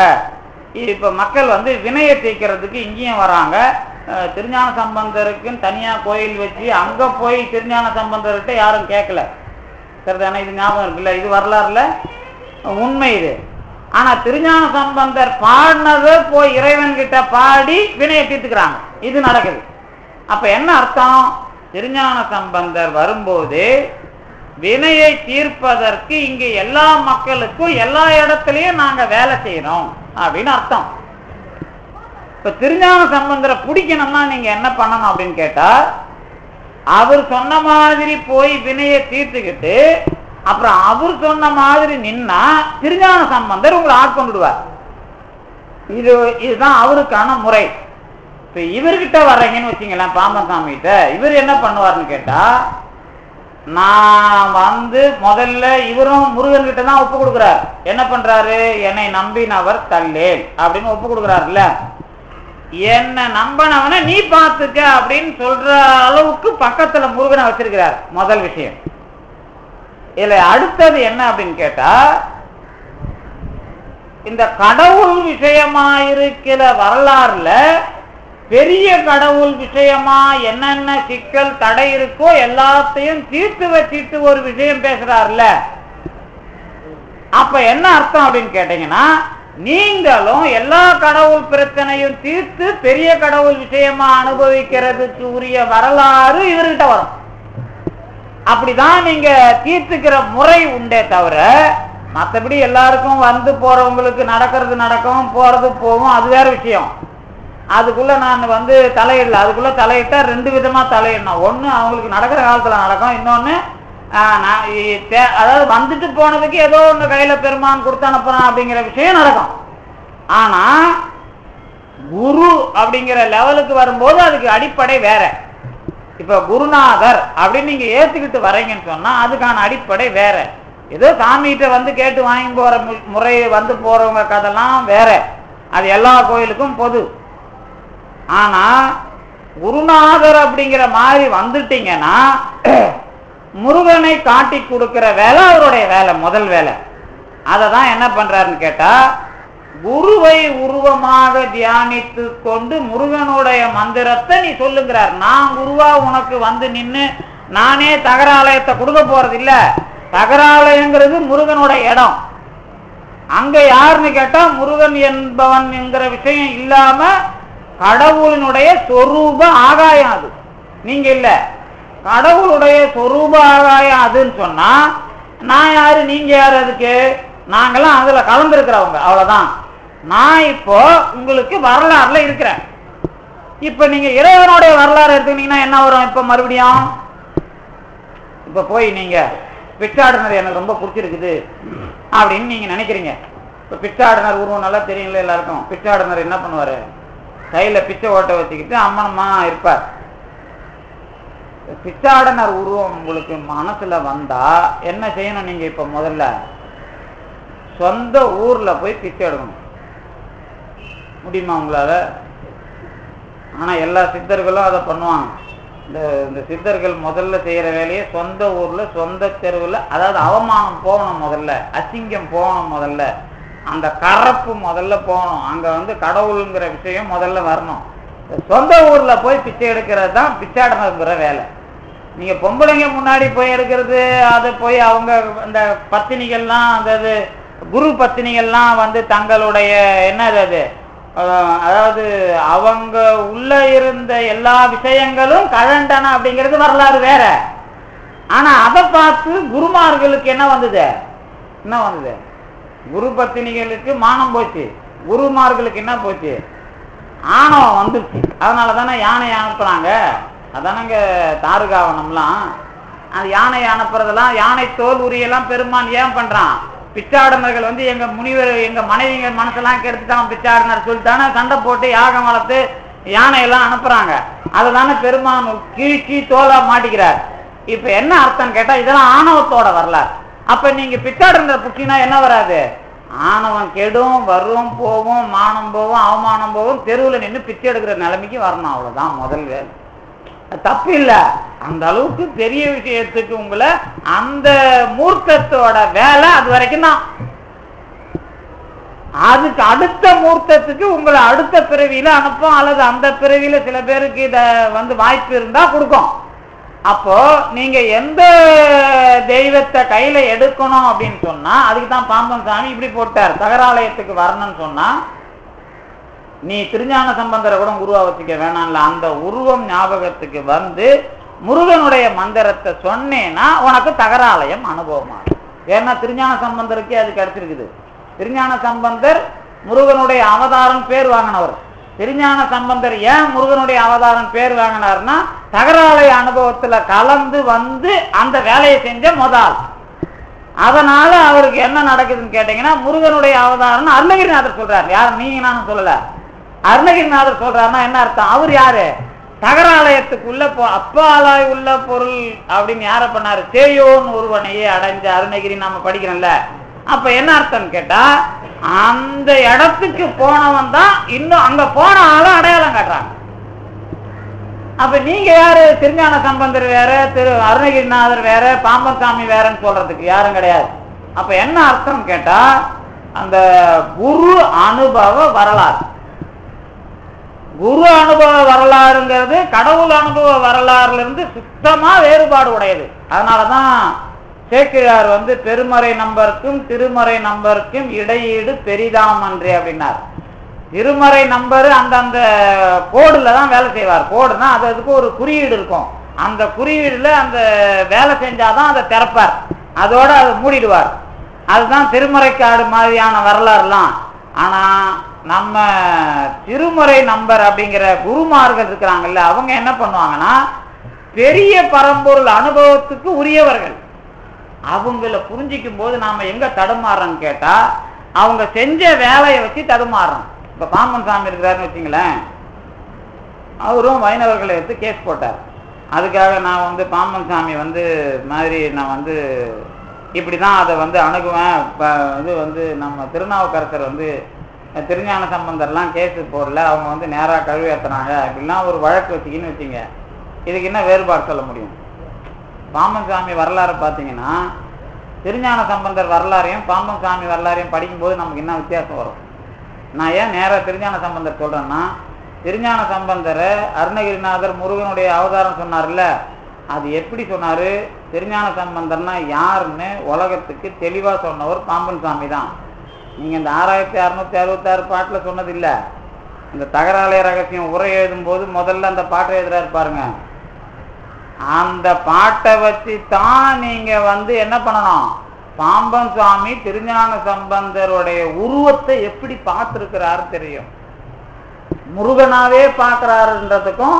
இப்ப மக்கள் வந்து வினையை தீர்க்கிறதுக்கு இங்கேயும் வராங்க. திருஞான சம்பந்தருக்குன்னு தனியா கோயில் வச்சு அங்க போய் திருஞான சம்பந்தர்கிட்ட யாரும் கேட்கல. சரிதானே? இது ஞாபகம் இருக்குல்ல, இது வரலாறுல உண்மை இது. ஆனா திருஞான சம்பந்தர் பாடினதை போய் இறைவன் கிட்ட பாடி வினையை தீர்த்துக்கிறாங்க. இது நடக்குது. அப்ப என்ன அர்த்தம்? திருஞான சம்பந்தர் வரும்போது வினையை தீர்ப்பதற்கு இங்க எல்லா மக்களுக்கும் எல்லா இடத்துலயும் நாங்க வேலை செய்யறோம் அப்படின்னு அர்த்தம். இப்ப திருஞான சம்பந்தரை பிடிக்கணும்னா நீங்க என்ன பண்ணணும் அப்படின்னு கேட்டா, அவர் சொன்ன மாதிரி போய் வினையை தீர்த்துக்கிட்டு அப்புறம் அவர் சொன்ன மாதிரி நின்னா திருஞான சம்பந்தர் உங்களை ஆட்கொண்டுடுவார். இதுதான் அவருக்கான முறை. இப்ப இவர்கிட்ட வர்றீங்கன்னு வச்சுங்களேன், பாம்பன் சாமி கிட்ட, இவர் என்ன பண்ணுவார்னு கேட்டா, நான் வந்து முதல்ல இவரும் முருகன் கிட்ட தான் ஒப்பு கொடுக்குறாரு. என்ன பண்றாரு? என்னை நம்பினவர் தள்ளேன் அப்படின்னு ஒப்பு கொடுக்குறாருல்ல. என்ன நம்பினவனை நீ பார்த்துக்க அப்படின்னு சொல்ற அளவுக்கு பக்கத்துல முருகனை வச்சிருக்கிறார். முதல் விஷயம். இதுல அடுத்தது என்ன அப்படின்னு கேட்டா, இந்த கடவுள் விஷயமா இருக்கிற வரலாறுல பெரிய கடவுள் விஷயமா என்னென்ன சிக்கல் தடை இருக்கோ எல்லாத்தையும் தீர்த்து வச்சிட்டு ஒரு விஷயம் பேசுறாருல. அப்ப என்ன அர்த்தம் அப்படின்னு கேட்டீங்கன்னா, நீங்களும் எல்லா கடவுள் பிரச்சனையும் தீர்த்து பெரிய கடவுள் விஷயமா அனுபவிக்கிறதுக்கு உரிய வரலாறு இவர்கிட்ட வரும். அப்படிதான் நீங்க தீர்த்துக்கிற முறை உண்டே தவிர, மற்றபடி எல்லாருக்கும் வந்து போறவங்களுக்கு நடக்கிறது நடக்கும், போறது போகும், அது வேற விஷயம். அதுக்குள்ள நான் வந்து தலையிடல. அதுக்குள்ள தலையிட்டா 2 விதமா தலையிடணும். ஒண்ணு அவங்களுக்கு நடக்கிற காலத்துல நடக்கும், இன்னொன்னு அதாவது வந்துட்டு போனதுக்கு ஏதோ ஒண்ணு கையில பெருமான் கொடுத்து அனுப்புறான் அப்படிங்கிற விஷயம் நடக்கும். ஆனா குரு அப்படிங்கிற லெவலுக்கு வரும்போது அதுக்கு அடிப்படை வேற. இப்ப குருநாதர் அப்படின்னு நீங்க ஏத்துக்கிட்டு வரீங்கன்னு சொன்னா அதுக்கான அடிப்படை வேற. ஏதோ சாமிகிட்ட வந்து கேட்டு வாங்கி போற முறை வந்து போறவங்க கதெல்லாம் வேற. அது எல்லா கோயிலுக்கும் பொது. ஆனா குருநாதர் அப்படிங்கிற மாதிரி வந்துட்டீங்கன்னா முருகனை காட்டி கொடுக்கிற வேலை அவருடைய வேலை, முதல் வேலை. அதை தான் என்ன பண்றாருன்னு கேட்டா, குருவை உருவமாக தியானித்து கொண்டு முருகனுடைய மந்திரத்தை நீ சொல்லுங்கிறார். நான் குருவா உனக்கு வந்து நின்று நானே தகராலயத்தை கொடுக்க போறது இல்ல. தகராலயங்கிறது முருகனுடைய இடம். அங்க யாருன்னு கேட்டா முருகன் என்பவன் என்கிற விஷயம் இல்லாம கடவுளினுடைய சொரூப ஆகாயம் அது. நீங்க இல்ல, கடவுளுடைய சொரூப ஆகாயம் அதுன்னு சொன்னா நான் யாரு, நீங்க யாரு? அதுக்கு நாங்கெல்லாம் அதுல கலந்துருக்கிறவங்க, அவ்வளவுதான். நான் இப்போ உங்களுக்கு வரலாறுல இருக்கிறேன். இப்ப நீங்க இறைவனுடைய வரலாறு எடுத்துக்கிட்டீங்கன்னா என்ன வரும்? இப்ப மறுபடியும் இப்ப போய் நீங்க பிச்சாடுனர் எனக்கு ரொம்ப பிடிச்சிருக்குது அப்படின்னு நீங்க நினைக்கிறீங்க. இப்ப பிச்சாடுனர் உருவம் நல்லா தெரியுங்களா எல்லாருக்கும்? பிச்சாடுனர் என்ன பண்ணுவாரு? கையில பிச்சை ஓட்ட வச்சுக்கிட்டு அம்மனமா இருப்பார். பிச்சாடனர் உருவம் உங்களுக்கு மனசுல வந்தா என்ன செய்யணும்? நீங்க இப்ப முதல்ல சொந்த ஊர்ல போய் பிச்சை எடுக்கணும். முடியுமா உங்களால? ஆனா எல்லா சித்தர்களும் அதை பண்ணுவாங்க. இந்த சித்தர்கள் முதல்ல செய்யற வேலையை சொந்த ஊர்ல சொந்த தெருவுல, அதாவது அவமானம் போகணும் முதல்ல, அசிங்கம் போகணும் முதல்ல, அந்த கரப்பு முதல்ல போகணும். அங்க வந்து கடவுளுங்கிற விஷயம் முதல்ல வரணும். சொந்த ஊர்ல போய் பிச்சை எடுக்கிறது தான் பிச்சாடனங்கிற வேலை. நீங்க பொம்பளைங்க முன்னாடி போய் எடுக்கிறது, அது போய் அவங்க இந்த பத்தினிகள்லாம், அதாவது குரு பத்தினிகள்லாம் வந்து தங்களுடைய என்னது அது, அதாவது அவங்க உள்ள இருந்த எல்லா விஷயங்களும் கழண்டன அப்படிங்கிறது வரலாறு வேற. ஆனா அதை பார்த்து குருமார்களுக்கு என்ன வந்தது? குரு பத்தினிகளுக்கு மானம் போச்சு, குருமார்களுக்கு என்ன போச்சு? ஆணவம் வந்துருச்சு. அதனாலதானே யானையை அனுப்புறாங்க. அதானங்க தாருகாவனம்லாம். அந்த யானையை அனுப்புறதெல்லாம், யானை தோல் உரியெல்லாம் பெருமான் ஏன் பண்றான்? பிச்சாடனர்கள் வந்து எங்க முனிவர் எங்க மனைவிங்க மனசெல்லாம் கெடுத்துட்டான் பிச்சாடனர் சொல்லிட்டானே சண்டை போட்டு யாகம் வளர்த்து யானையெல்லாம் அனுப்புறாங்க. அதுதானே பெருமான் கிழிச்சி தோலா மாட்டிக்கிறார். இப்ப என்ன அர்த்தம் கேட்டா இதெல்லாம் ஆணவத்தோட வரலாறு. அப்ப நீங்க பிச்சாடனர் புக்கினா என்ன வராது? ஆணவம் கெடும், வரும் போவும், மானம் போவும், அவமானம் போவும், தெருவில் நின்று பிச்சை எடுக்கிற நிலைமைக்கு வரணும். அவ்வளவுதான் முதல் வேலை. தப்பு இல்லை. அந்த அளவுக்கு பெரிய விஷயத்துக்கு உங்களை அந்த மூர்த்தத்தோட வேலை அது வரைக்கும் தான். அதுக்கு அடுத்த மூர்த்தத்துக்கு உங்களை அடுத்த பிறவியில அனுப்பும், அல்லது அந்த பிறவியில சில பேருக்கு இத வந்து வாய்ப்பு இருந்தா கொடுக்கும். அப்போ நீங்க எந்த தெய்வத்தை கையில எடுக்கணும் அப்படின்னு சொன்னா, அதுக்கு தான் பாம்பன் சாமி இப்படி போட்டார். தகராலயத்துக்கு வரணும்னு சொன்னா நீ திருஞான சம்பந்தரை கூட உருவா வச்சுக்க வேணாம்ல, அந்த உருவம் ஞாபகத்துக்கு வந்து முருகனுடைய மந்திரத்தை சொன்னேன்னா உனக்கு தகராலயம் அனுபவமாகும். ஏன்னா திருஞான சம்பந்தருக்கே அது கிடைச்சிருக்குது. திருஞான சம்பந்தர் முருகனுடைய அவதாரம் பேர் வாங்கினவர். திருஞான சம்பந்தர் ஏன் முருகனுடைய அவதாரம் பேர் வாங்கினார்னா, தகராலய அனுபவத்துல கலந்து வந்து அந்த வேலையை செஞ்ச முதல். அதனால அவருக்கு என்ன நடக்குதுன்னு கேட்டீங்கன்னா, முருகனுடைய அவதாரம் அருணகிரிநாதர் சொல்றாரு. யார்? நீங்க நானும் சொல்லல, அருணகிரிநாதர் சொல்றாருன்னா என்ன அர்த்தம்? அவர் யாரு? தகராலயத்துக்குள்ள அப்பாலாய் உள்ள பொருள் அப்படின்னு யார பண்ணாரு? சேயோன் ஒருவனையே அடைஞ்ச அருணகிரி நாம படிக்கிறோம்ல. அப்ப என்ன அர்த்தம் கேட்டா, அந்த இடத்துக்கு போனவன் தான் இன்னும் அங்க போன ஆள அடையாளம் காட்டுறாங்க. அப்ப நீங்க யாரு? திருஞான சம்பந்தர் வேற, அருணகிரிநாதர் வேற, பாம்பன் சாமி வேறன்னு சொல்றதுக்கு யாரும் கிடையாது. அப்ப என்ன அர்த்தம் கேட்டா, அந்த குரு அனுபவ வரலாறு, குரு அனுபவ வரலாறுங்கிறது கடவுள் அனுபவ வரலாறுல இருந்து சுத்தமா வேறுபாடு உடையது. அதனாலதான் சேக்கிழார் வந்து பெருமறை நம்பருக்கும் திருமறை நம்பருக்கும் இடையீடு பெரிதாம் அன்றே அப்படின்னார். திருமறை நம்பர் அந்தந்த கோடுல தான் வேலை செய்வார். கோடுனா அது அதுக்கு ஒரு குறியீடு இருக்கும். அந்த குறியீடுல அந்த வேலை செஞ்சாதான் அதை திறப்பார், அதோட அதை மூடிடுவார். அதுதான் திருமறைக்காடு மாதிரியான வரலாறுலாம். ஆனா நம்ம திருமுறை நம்பர் அப்படிங்கிற குருமார்கள் இருக்கிறாங்கல்ல, அவங்க என்ன பண்ணுவாங்கன்னா, பெரிய பரம்பொருள் அனுபவத்துக்கு உரியவர்கள். அவங்கள புரிஞ்சிக்கும் போது நாம எங்க தடுமாறுறோம்னு கேட்டா, அவங்க செஞ்ச வேலையை வச்சு தடுமாறுறோம். இப்ப பாம்பன் சாமி இருக்கிறாருன்னு வச்சுங்களேன், அவரும் வைணவர்களை எடுத்து கேஸ் போட்டார். அதுக்காக நான் வந்து பாம்பன் சாமி வந்து மாதிரி நான் வந்து இப்படிதான் அதை வந்து அணுகுவேன். இது வந்து நம்ம திருநாவுக்கரசர் வந்து திருஞான சம்பந்தர்லாம் கேஸு போடல, அவங்க வந்து நேராக கழுவி ஏற்றுனாங்க அப்படிலாம் ஒரு வழக்கு வச்சுக்கின்னு வச்சுங்க. இதுக்கு என்ன வேறுபாடு சொல்ல முடியும்? பாம்பன் சாமி வரலாறு பார்த்தீங்கன்னா திருஞான சம்பந்தர் வரலாறையும் பாம்பன் சாமி வரலாறையும் படிக்கும்போது நமக்கு என்ன வித்தியாசம் வரும்? நான் ஏன் நேராக திருஞான சம்பந்தர் சொல்கிறேன்னா, திருஞான சம்பந்தரை அருணகிரிநாதர் முருகனுடைய அவதாரம் சொன்னார்ல, அது எப்படி சொன்னார்? திருஞான சம்பந்தர்னா யாருன்னு உலகத்துக்கு தெளிவாக சொன்னவர் பாம்பன் சாமி தான். நீங்கள் இந்த 6666 பாட்டில் சொன்னது இல்லை. இந்த தகராலய ரகசியம் உரை எழுதும்போது முதல்ல அந்த பாட்டை எழுதுறாரு பாருங்க. அந்த பாட்டை வச்சு தான் நீங்கள் வந்து என்ன பண்ணணும்? பாம்பன் சுவாமி திருஞான சம்பந்தருடைய உருவத்தை எப்படி பார்த்துருக்கிறாரு தெரியும். முருகனாவே பார்க்கிறாருன்றதுக்கும்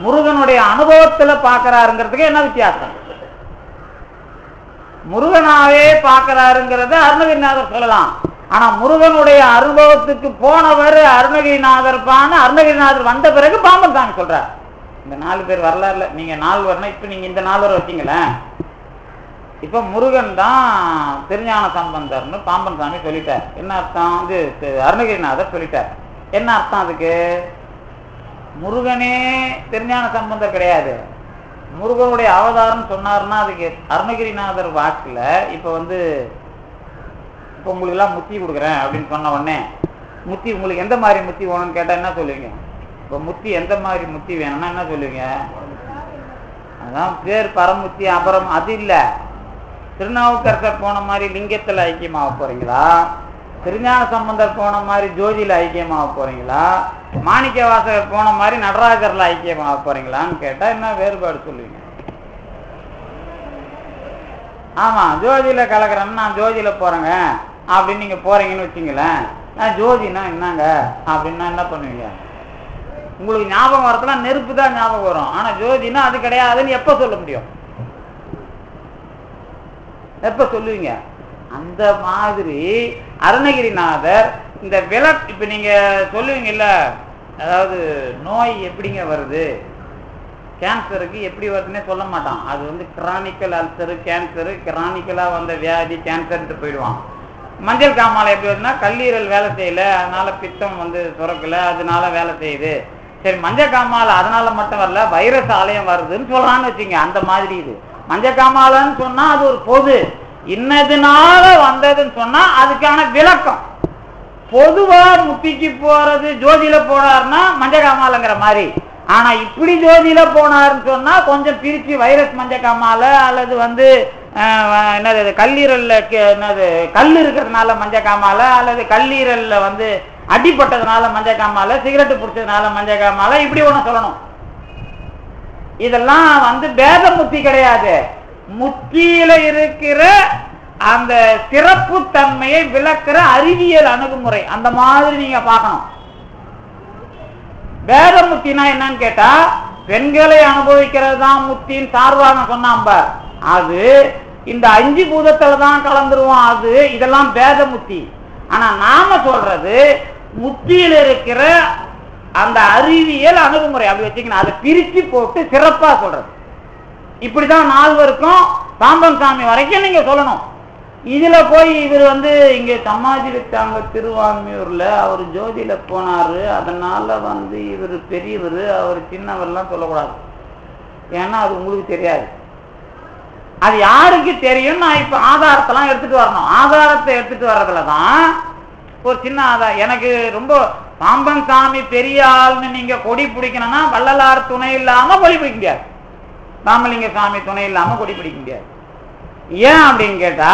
முருகனுடைய அனுபவத்துல பார்க்கிறாருங்கிறதுக்கு என்ன வித்தியாசம்? முருகனாவே பார்க்கிறாருங்கிறத அருணகிரிநாதர் சொல்லலாம். ஆனா முருகனுடைய அனுபவத்துக்கு போனவர் அருணகிரிநாதர் அருணகிரிநாதர் வந்த பிறகு பாம்பன் சாமி சொல்றார். இந்த 4 பேர் வரலாறுல நீங்க 4 வரணும். இப்ப நீங்க இந்த 4 வரை வச்சீங்களேன். இப்ப முருகன் தான் திருஞான சம்பந்தர்னு பாம்பன் சாமி சொல்லிட்டார். என்ன அர்த்தம்? இது அருணகிரிநாதர் சொல்லிட்டார். என்ன அர்த்தம் அதுக்கு? முருகனே திருஞான சம்பந்தர் கிடையாது, முருகனுடைய அவதாரம் சொன்னார்னா அதுக்கு அருணகிரிநாதர் வாக்குல இப்ப வந்து இப்போ உங்களுக்கு எல்லாம் முத்தி கொடுக்குறேன் அப்படின்னு சொன்ன உடனே முத்தி உங்களுக்கு எந்த மாதிரி முத்தி வேணும்னு கேட்டா என்ன சொல்லுவீங்க? இப்போ முத்தி எந்த மாதிரி முத்தி வேணும்னா என்ன சொல்லுவீங்க? அதான் பேர் பரமுத்தி அபரம். அது இல்லை. திருநாவுக்கரசர் போன மாதிரி லிங்கத்தில் ஐக்கியமாக போறீங்களா? திருஞான சம்பந்தர் போன மாதிரி ஜோதியில ஐக்கியமாக போறீங்களா? மாணிக்க வாசகர் போன மாதிரி நடராஜர்ல ஐக்கியமாக போறீங்களான்னு கேட்டா என்ன வேறுபாடு சொல்லுவீங்க? ஆமா, ஜோதியில கலக்கிறேன்னு நான் ஜோதியில போறேங்க அப்படின்னு நீங்க போறீங்கன்னு வச்சுங்களேன். நான் ஜோதினா என்னங்க அப்படின்னா என்ன பண்ணுவீங்க? உங்களுக்கு ஞாபகம் வரதுலாம் நெருப்பு தான் ஞாபகம் வரும். ஆனா ஜோதினா அது கிடையாதுன்னு எப்ப சொல்ல முடியும்? எப்ப சொல்லுவீங்க? அந்த மாதிரி அருணகிரிநாதர் இந்த விளக்கு இப்ப நீங்க சொல்லுவீங்கல்ல, அதாவது நோய் எப்படிங்க வருது, கேன்சருக்கு எப்படி வருதுன்னே சொல்ல மாட்டான். அது வந்து கிரானிக்கல் அல்சரு, கேன்சரு, கிரானிக்கலா வந்த வியாதி கேன்சர்ன்ட்டு போயிடுவான். மஞ்சள் காமாலை எப்படி வருதுன்னா கல்லீரல் வேலை செய்யல, அதனால பித்தம் வந்து சுரக்கல, அதனால வேலை செய்யுது. சரி, மஞ்சள் காமாலை அதனால மட்டும் வரல, வைரஸ் ஆலயம் வருதுன்னு சொல்றான்னு வச்சுங்க. அந்த மாதிரி இது மஞ்சள் காமாலைன்னு சொன்னா அது ஒரு பொது, இன்னதுனால வந்ததுன்னு சொன்னா அதுக்கான விளக்கம். பொதுவா முத்திக்கு போறது ஜோதியில போனார்னா மஞ்சள் காமாலைங்கிற மாதிரி. ஆனா இப்படி ஜோதியில போனாருன்னு சொன்னா கொஞ்சம் பிரிச்சு வைரஸ் மஞ்சள் காமாலை அல்லது வந்து என்னது கல்லீரல்ல என்னது கல் இருக்கிறதுனால மஞ்சள் காமாலை அல்லது கல்லீரல்ல வந்து அடிப்பட்டதுனால மஞ்சள் காமாலை, சிகரெட்டு பிடிச்சதுனால மஞ்சள் காமாலை, இப்படி ஒண்ணு சொல்லணும். இதெல்லாம் வந்து பேத முத்தி கிடையாது. முத்தியில இருக்கிற அந்த சிறப்பு தன்மையை விளக்குற அறிவியல் அணுகுமுறை. அந்த மாதிரி நீங்க பார்க்கணும். வேத முத்தினா என்னன்னு கேட்டா பெண்களை அனுபவிக்கிறது தான் முத்தின்னு சார்பாக சொன்னாம்ப. அது இந்த 5 பூதத்துல தான் கலந்துருவோம். அது இதெல்லாம் வேத முத்தி. ஆனா நாம சொல்றது முத்தியில இருக்கிற அந்த அறிவியல் அணுகுமுறை. அப்படி வச்சுக்கணும். அதை பிரிச்சு போட்டு சிறப்பா சொல்றது. இப்படிதான் 4 பாம்பன் சாமி வரைக்கும் நீங்க சொல்லணும். இதுல போய் இவர் வந்து இங்க சமாதி வச்சாங்க திருவான்மியூர்ல, அவர் ஜோதியில போனாரு, அதனால வந்து இவர் பெரியவர் அவர் சின்னவர்லாம் சொல்லக்கூடாது. ஏன்னா அது உங்களுக்கு தெரியாது. அது யாருக்கு தெரியும்? நான் இப்ப ஆதாரத்தெல்லாம் எடுத்துட்டு வரணும். ஆதாரத்தை எடுத்துட்டு வர்றதுலதான் ஒரு சின்ன ஆதாரம். எனக்கு ரொம்ப பாம்பன் சாமி பெரிய ஆள்னு நீங்க கொடி பிடிக்கணும்னா வள்ளலார் துணை இல்லாம கொடி பிடிக்க முடியாது. ராமலிங்க சாமி துணை இல்லாம கொடி பிடிக்க முடியாது. ஏன் அப்படின்னு கேட்டா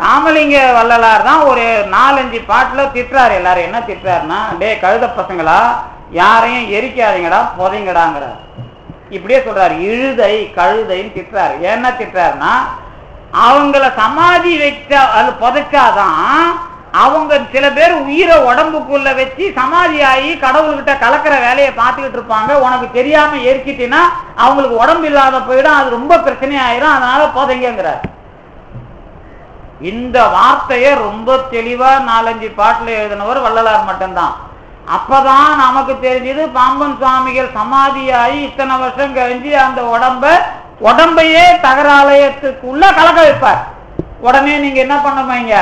ராமலிங்க வள்ளலார் தான் ஒரு 4-5 பாட்டுல திட்டுறாரு. எல்லாரும் என்ன திட்டுறாருன்னா, டே கழுத பசங்களா யாரையும் எரிக்காதீங்கடா புதைங்கடாங்கிறார். இப்படியே சொல்றாரு. இழுதை கழுதைன்னு திட்டுறாரு. என்ன திட்டுறாருன்னா, அவங்கள சமாதி வச்சா அது புதைச்சாதான் அவங்க சில பேர் உயிரை உடம்புக்குள்ள வச்சு சமாதி ஆகி கடவுள்கிட்ட கலக்கிற வேலையை பார்த்துக்கிட்டு இருப்பாங்க. உனக்கு தெரியாம எரிச்சிட்டினா அவங்களுக்கு உடம்பு இல்லாத போயிடும், அது ரொம்ப பிரச்சனை ஆயிரும், அதனால போதைங்கிறார். இந்த வார்த்தையை ரொம்ப தெளிவா 4-5 பாட்டுல எழுதினவர் வள்ளலார் மட்டும்தான். அப்பதான் நமக்கு தெரிஞ்சது பாம்பன் சுவாமிகள் சமாதியாகி இத்தனை வருஷம் கழிஞ்சு அந்த உடம்பையே தகராலயத்துக்குள்ள கலக்க வைப்பார். உடனே நீங்க என்ன பண்ணுவீங்க?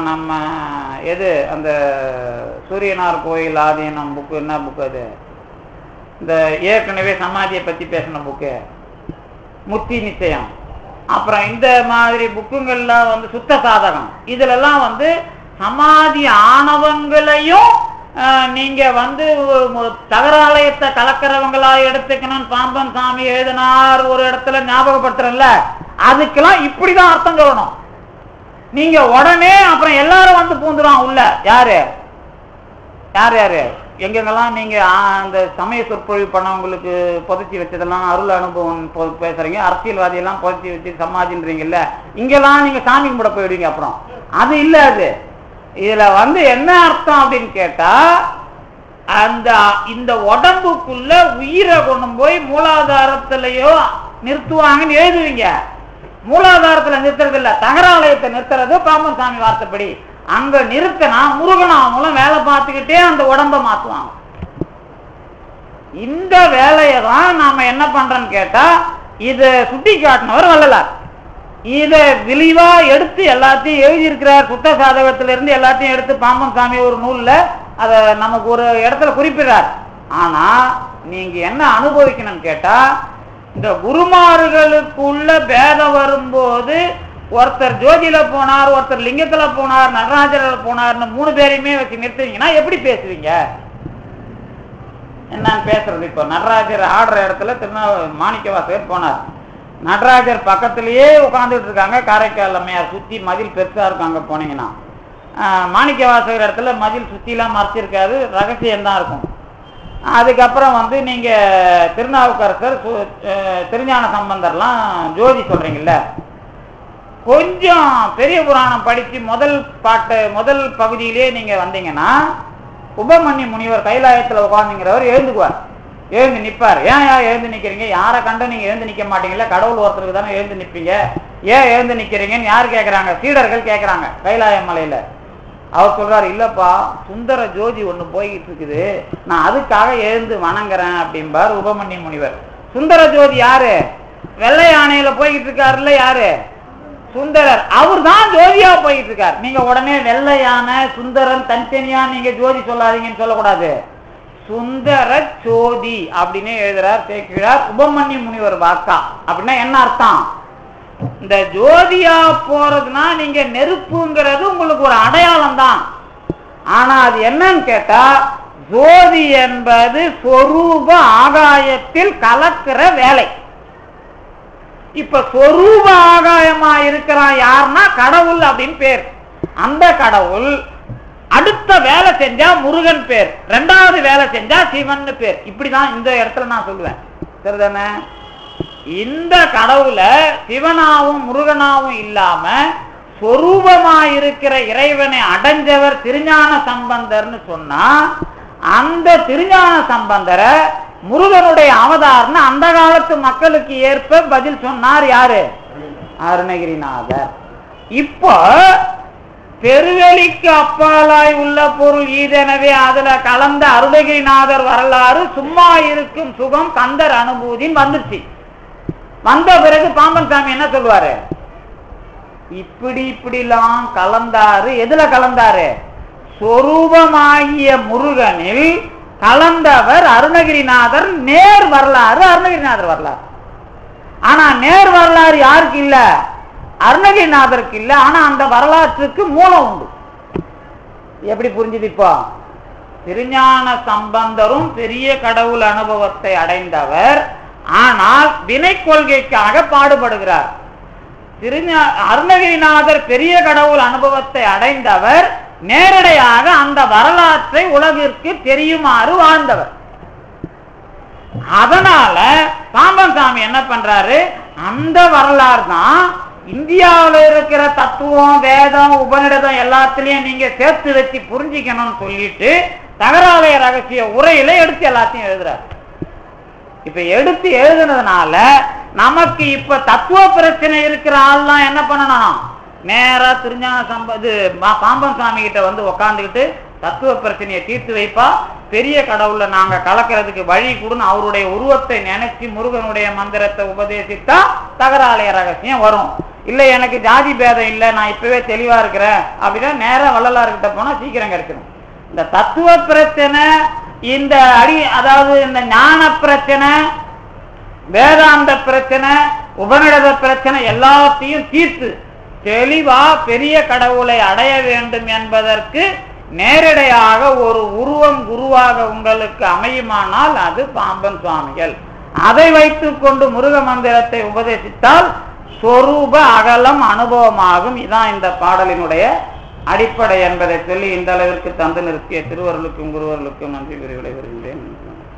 நம்ம எது அந்த சூரியனார் கோயில் ஆதீனம் புக்கு, என்ன புக்கு அது, இந்த ஏற்கனவே சமாதியை பற்றி பேசின புக்கு முத்தி நிச்சயம், அப்புறம் இந்த மாதிரி புக்குங்கள்லாம் வந்து சுத்த சாதகம், இதுலெல்லாம் வந்து சமாதி ஆணவங்களையும் நீங்க வந்து தகராலயத்தை கலக்கிறவங்களா எடுத்துக்கணும்னு பாம்பன் சாமி எழுதினார் ஒரு இடத்துல, ஞாபகப்படுத்துறல, அதுக்கெல்லாம் இப்படிதான் அர்த்தம் சொல்லணும். நீங்க உடனே அப்புறம் எல்லாரும் வந்து பூந்துடும் உள்ள. யாரு யார் யாரு எங்கெங்கெல்லாம் நீங்க அந்த சமய சொற்பொழிவு பண்ணவங்களுக்கு புதைச்சி வச்சதெல்லாம் அருள் அனுபவம் பேசுறீங்க, அரசியல்வாதியெல்லாம் புதைச்சி வச்சு சமாதின்றீங்கல்ல, இங்கெல்லாம் நீங்க சாமி கும்பிட போயிடுவீங்க. அப்புறம் அது இல்ல. அது இதுல வந்து என்ன அர்த்தம் அப்படின்னு கேட்டா, அந்த இந்த உடம்புக்குள்ள உயிரை கொண்டு போய் மூலாதாரத்திலேயோ நிறுத்துவாங்கன்னு எழுதுவீங்க. மூலாதாரத்துல நிறுத்துறது இல்ல, தகராலயத்தை நிறுத்துறது பாம்பன் சாமி வார்த்தைப்படி. அங்க நிறுத்தினா முருகனா மூலம் வேலை பார்த்துக்கிட்டே அந்த உடம்ப மாத்துவாங்க. இந்த வேலையை தான் நாம என்ன பண்றோம்னு கேட்டா, இத சுட்டி காட்டினவர் வள்ளலார். இத விரிவா எடுத்து எல்லாத்தையும் எழுதியிருக்கிறார். சுத்த சாதகத்திலிருந்து எல்லாத்தையும் எடுத்து பாம்பன் சாமி ஒரு நூல்ல அத நமக்கு ஒரு இடத்துல குறிப்பிடுறார். ஆனா நீங்க என்ன அனுபவிக்கணும்னு கேட்டா, இந்த குருமார்களுக்குள்ள பேதம் வரும்போது ஒருத்தர் ஜோதியில போனார், ஒருத்தர் லிங்கத்துல போனார், நடராஜரில் போனார்னு 3 பேரையுமே வச்சு நிறுத்துவீங்கன்னா எப்படி பேசுவீங்க? என்னன்னு பேசுறது? இப்போ நடராஜர் ஆடுற இடத்துல மாணிக்கவாசகர் போனார். நடராஜர் பக்கத்திலேயே உட்காந்துட்டு இருக்காங்க. காரைக்கால் அம்மையார் சுத்தி மதில் பெருசா இருக்கும். அங்க போனீங்கன்னா மாணிக்கவாசகர் இடத்துல மதில் சுத்திலாம் மறைச்சிருக்காது, ரகசியம்தான் இருக்கும். அதுக்கப்புறம் வந்து நீங்க திருநாவுக்கரசர், திருஞான சம்பந்தர்லாம் ஜோதி சொல்றீங்கல்ல, கொஞ்சம் பெரிய புராணம் படிச்சு முதல் பகுதியிலே நீங்க வந்தீங்கன்னா, உபமன்யு முனிவர் கைலாயத்துல உட்காந்துங்கிறவர் எழுந்துக்குவார், எழுந்து நிற்பார். ஏன் எழுந்து நிற்கிறீங்க? யாரை கண்டு நீங்க எழுந்து நிற்க மாட்டீங்கல்ல, கடவுள் ஒருத்தருக்கு தானே எழுந்து நிற்பீங்க, ஏன் எழுந்து நிற்கிறீங்கன்னு யார் கேட்குறாங்க? சீடர்கள் கேட்குறாங்க கைலாய மலையில. அவர் சொல்றாரு, இல்லப்பா சுந்தர ஜோதி ஒன்று போய்கிட்டு இருக்குது, நான் அதுக்காக எழுந்து வணங்குறேன் அப்படிம்பார் உபமன்யு முனிவர். சுந்தர ஜோதி யாரு? வெள்ளை யானையில போய்கிட்டு இருக்காருல்ல, யாரு? சுந்தரர். அவர் தான் ஜோதியா போயிட்டு இருக்கார். நீங்க உடனே வெள்ளை யானை சுந்தரன் தனித்தனியா நீங்க ஜோதி சொல்லாதீங்கன்னு சொல்லக்கூடாது. சுந்தர ஜோதி அப்படின்னு எழுதுறார் சேர்க்கிறார் உபமன்யு முனிவர் வாக்கா. அப்படின்னா என்ன அர்த்தம்? இந்த ஜோதியா போறதுன்னா நீங்க நெருப்புங்கிறது உங்களுக்கு ஒரு அடையாளம் தான். ஆனா அது என்னன்னு கேட்டா, ஜோதி என்பது சொரூப ஆகாயத்தில் கலக்கிற வேலை. இப்ப சொரூப ஆகாயமா இருக்கிறான் யாருன்னா கடவுள் அப்படின்னு பேர். அந்த கடவுள் அடுத்த வேலை செஞ்சா முருகன் பேர், 2வது வேலை செஞ்சா சிவன் பேர். இப்படிதான் இந்த இடத்துல நான் சொல்லுவேன். சரிதானே? இந்த கடவுளை சிவனாவும் முருகனாவும் இல்லாம சொரூபமாயிருக்கிற இறைவனை அடைஞ்சவர் திருஞான சம்பந்தர்னு சொன்னா, அந்த திருஞான சம்பந்தரை முருகனுடைய அவதாரம்னு அந்த காலத்து மக்களுக்கு ஏற்ப பதில் சொன்னார் யாரு? அருணகிரிநாதர். இப்போ பெருவெளிக்கு அப்பாலாய் உள்ள பொருள் ஈதெனவே அதுல கலந்த அருணகிரிநாதர் வரலாறு சும்மா இருக்கும் சுகம் கந்தர் அனுபூதின்னு வந்துச்சு. வந்த பிறகு பாம்பன் சாமி என்ன சொல்லுவாரு? இப்படிலாம் கலந்தாரு. எதுல கலந்தாரு? சொரூபமாகிய முருகனில் கலந்தவர் அருணகிரிநாதர். நேர் வரலாறு அருணகிரிநாதர் வரலாறு. ஆனா நேர் வரலாறு யாருக்கு இல்ல? அருணகிரிநாதருக்கு இல்ல. ஆனா அந்த வரலாற்றுக்கு மூலம் உண்டு. எப்படி புரிஞ்சுது? இப்போ திருஞான சம்பந்தரும் பெரிய கடவுள் அனுபவத்தை அடைந்தவர், ஆனால் வினை கொள்கைக்காக பாடுபடுகிறார். அருணகிரிநாதர் பெரிய கடவுள் அனுபவத்தை அடைந்தவர், நேரடியாக அந்த வரலாற்றை உலகிற்கு தெரியுமாறு வாழ்ந்தவர். அதனால பாம்பன் சாமி என்ன பண்றாரு? அந்த வரலாறு தான் இந்தியாவில் இருக்கிற தத்துவம், வேதம், உபநிடதம் எல்லாத்திலையும் நீங்க சேர்த்து வச்சு புரிஞ்சிக்கணும்னு சொல்லிட்டு தகராலய ரகசிய உரையில எடுத்து எல்லாத்தையும் எழுதுறாரு. இப்ப எடுத்து எழுதுனதுனால நமக்கு இப்ப தத்துவ பிரச்சனை இருக்கிற ஆள்லாம் என்ன பண்ணணும்? நேரா திருஞான பாம்பன் சாமி கிட்ட வந்து உக்காந்துக்கிட்டு தத்துவ பிரச்சனையை தீர்த்து வைப்பா, பெரிய கடவுள நாங்க கலக்கிறதுக்கு வழி கொடுன்னு அவருடைய உருவத்தை நினைச்சு முருகனுடைய மந்திரத்தை உபதேசித்தா தகராலய ரகசியம் வரும். இல்லை எனக்கு ஜாதி பேதம் இல்லை, நான் இப்பவே தெளிவா இருக்கிறேன் அப்படின்னா நேரம் வள்ளலார்கிட்ட போனா சீக்கிரம் கிடைச்சிடும். இந்த தத்துவ பிரச்சனை, இந்த அதாவது இந்த ஞான பிரச்சனை, வேதாந்த பிரச்சனை, உபநிடத பிரச்சனை எல்லாத்தையும் தீர்த்து தெளிவா பெரிய கடவுளை அடைய வேண்டும் என்பதற்கு நேரடியாக ஒரு உருவம் குருவாக உங்களுக்கு அமையுமானால் அது பாம்பன் சுவாமிகள். அதை வைத்துக் கொண்டு முருக மந்திரத்தை உபதேசித்தால் சொரூப அகலம் அனுபவமாகும். இதான் இந்த பாடலினுடைய அடிப்படை என்பதை சொல்லி இந்த அளவிற்கு தந்து நிறுத்திய திருவருளுக்கும் குருவருளுக்கும் நன்றி கூறி விடைபெறுகின்றேன்.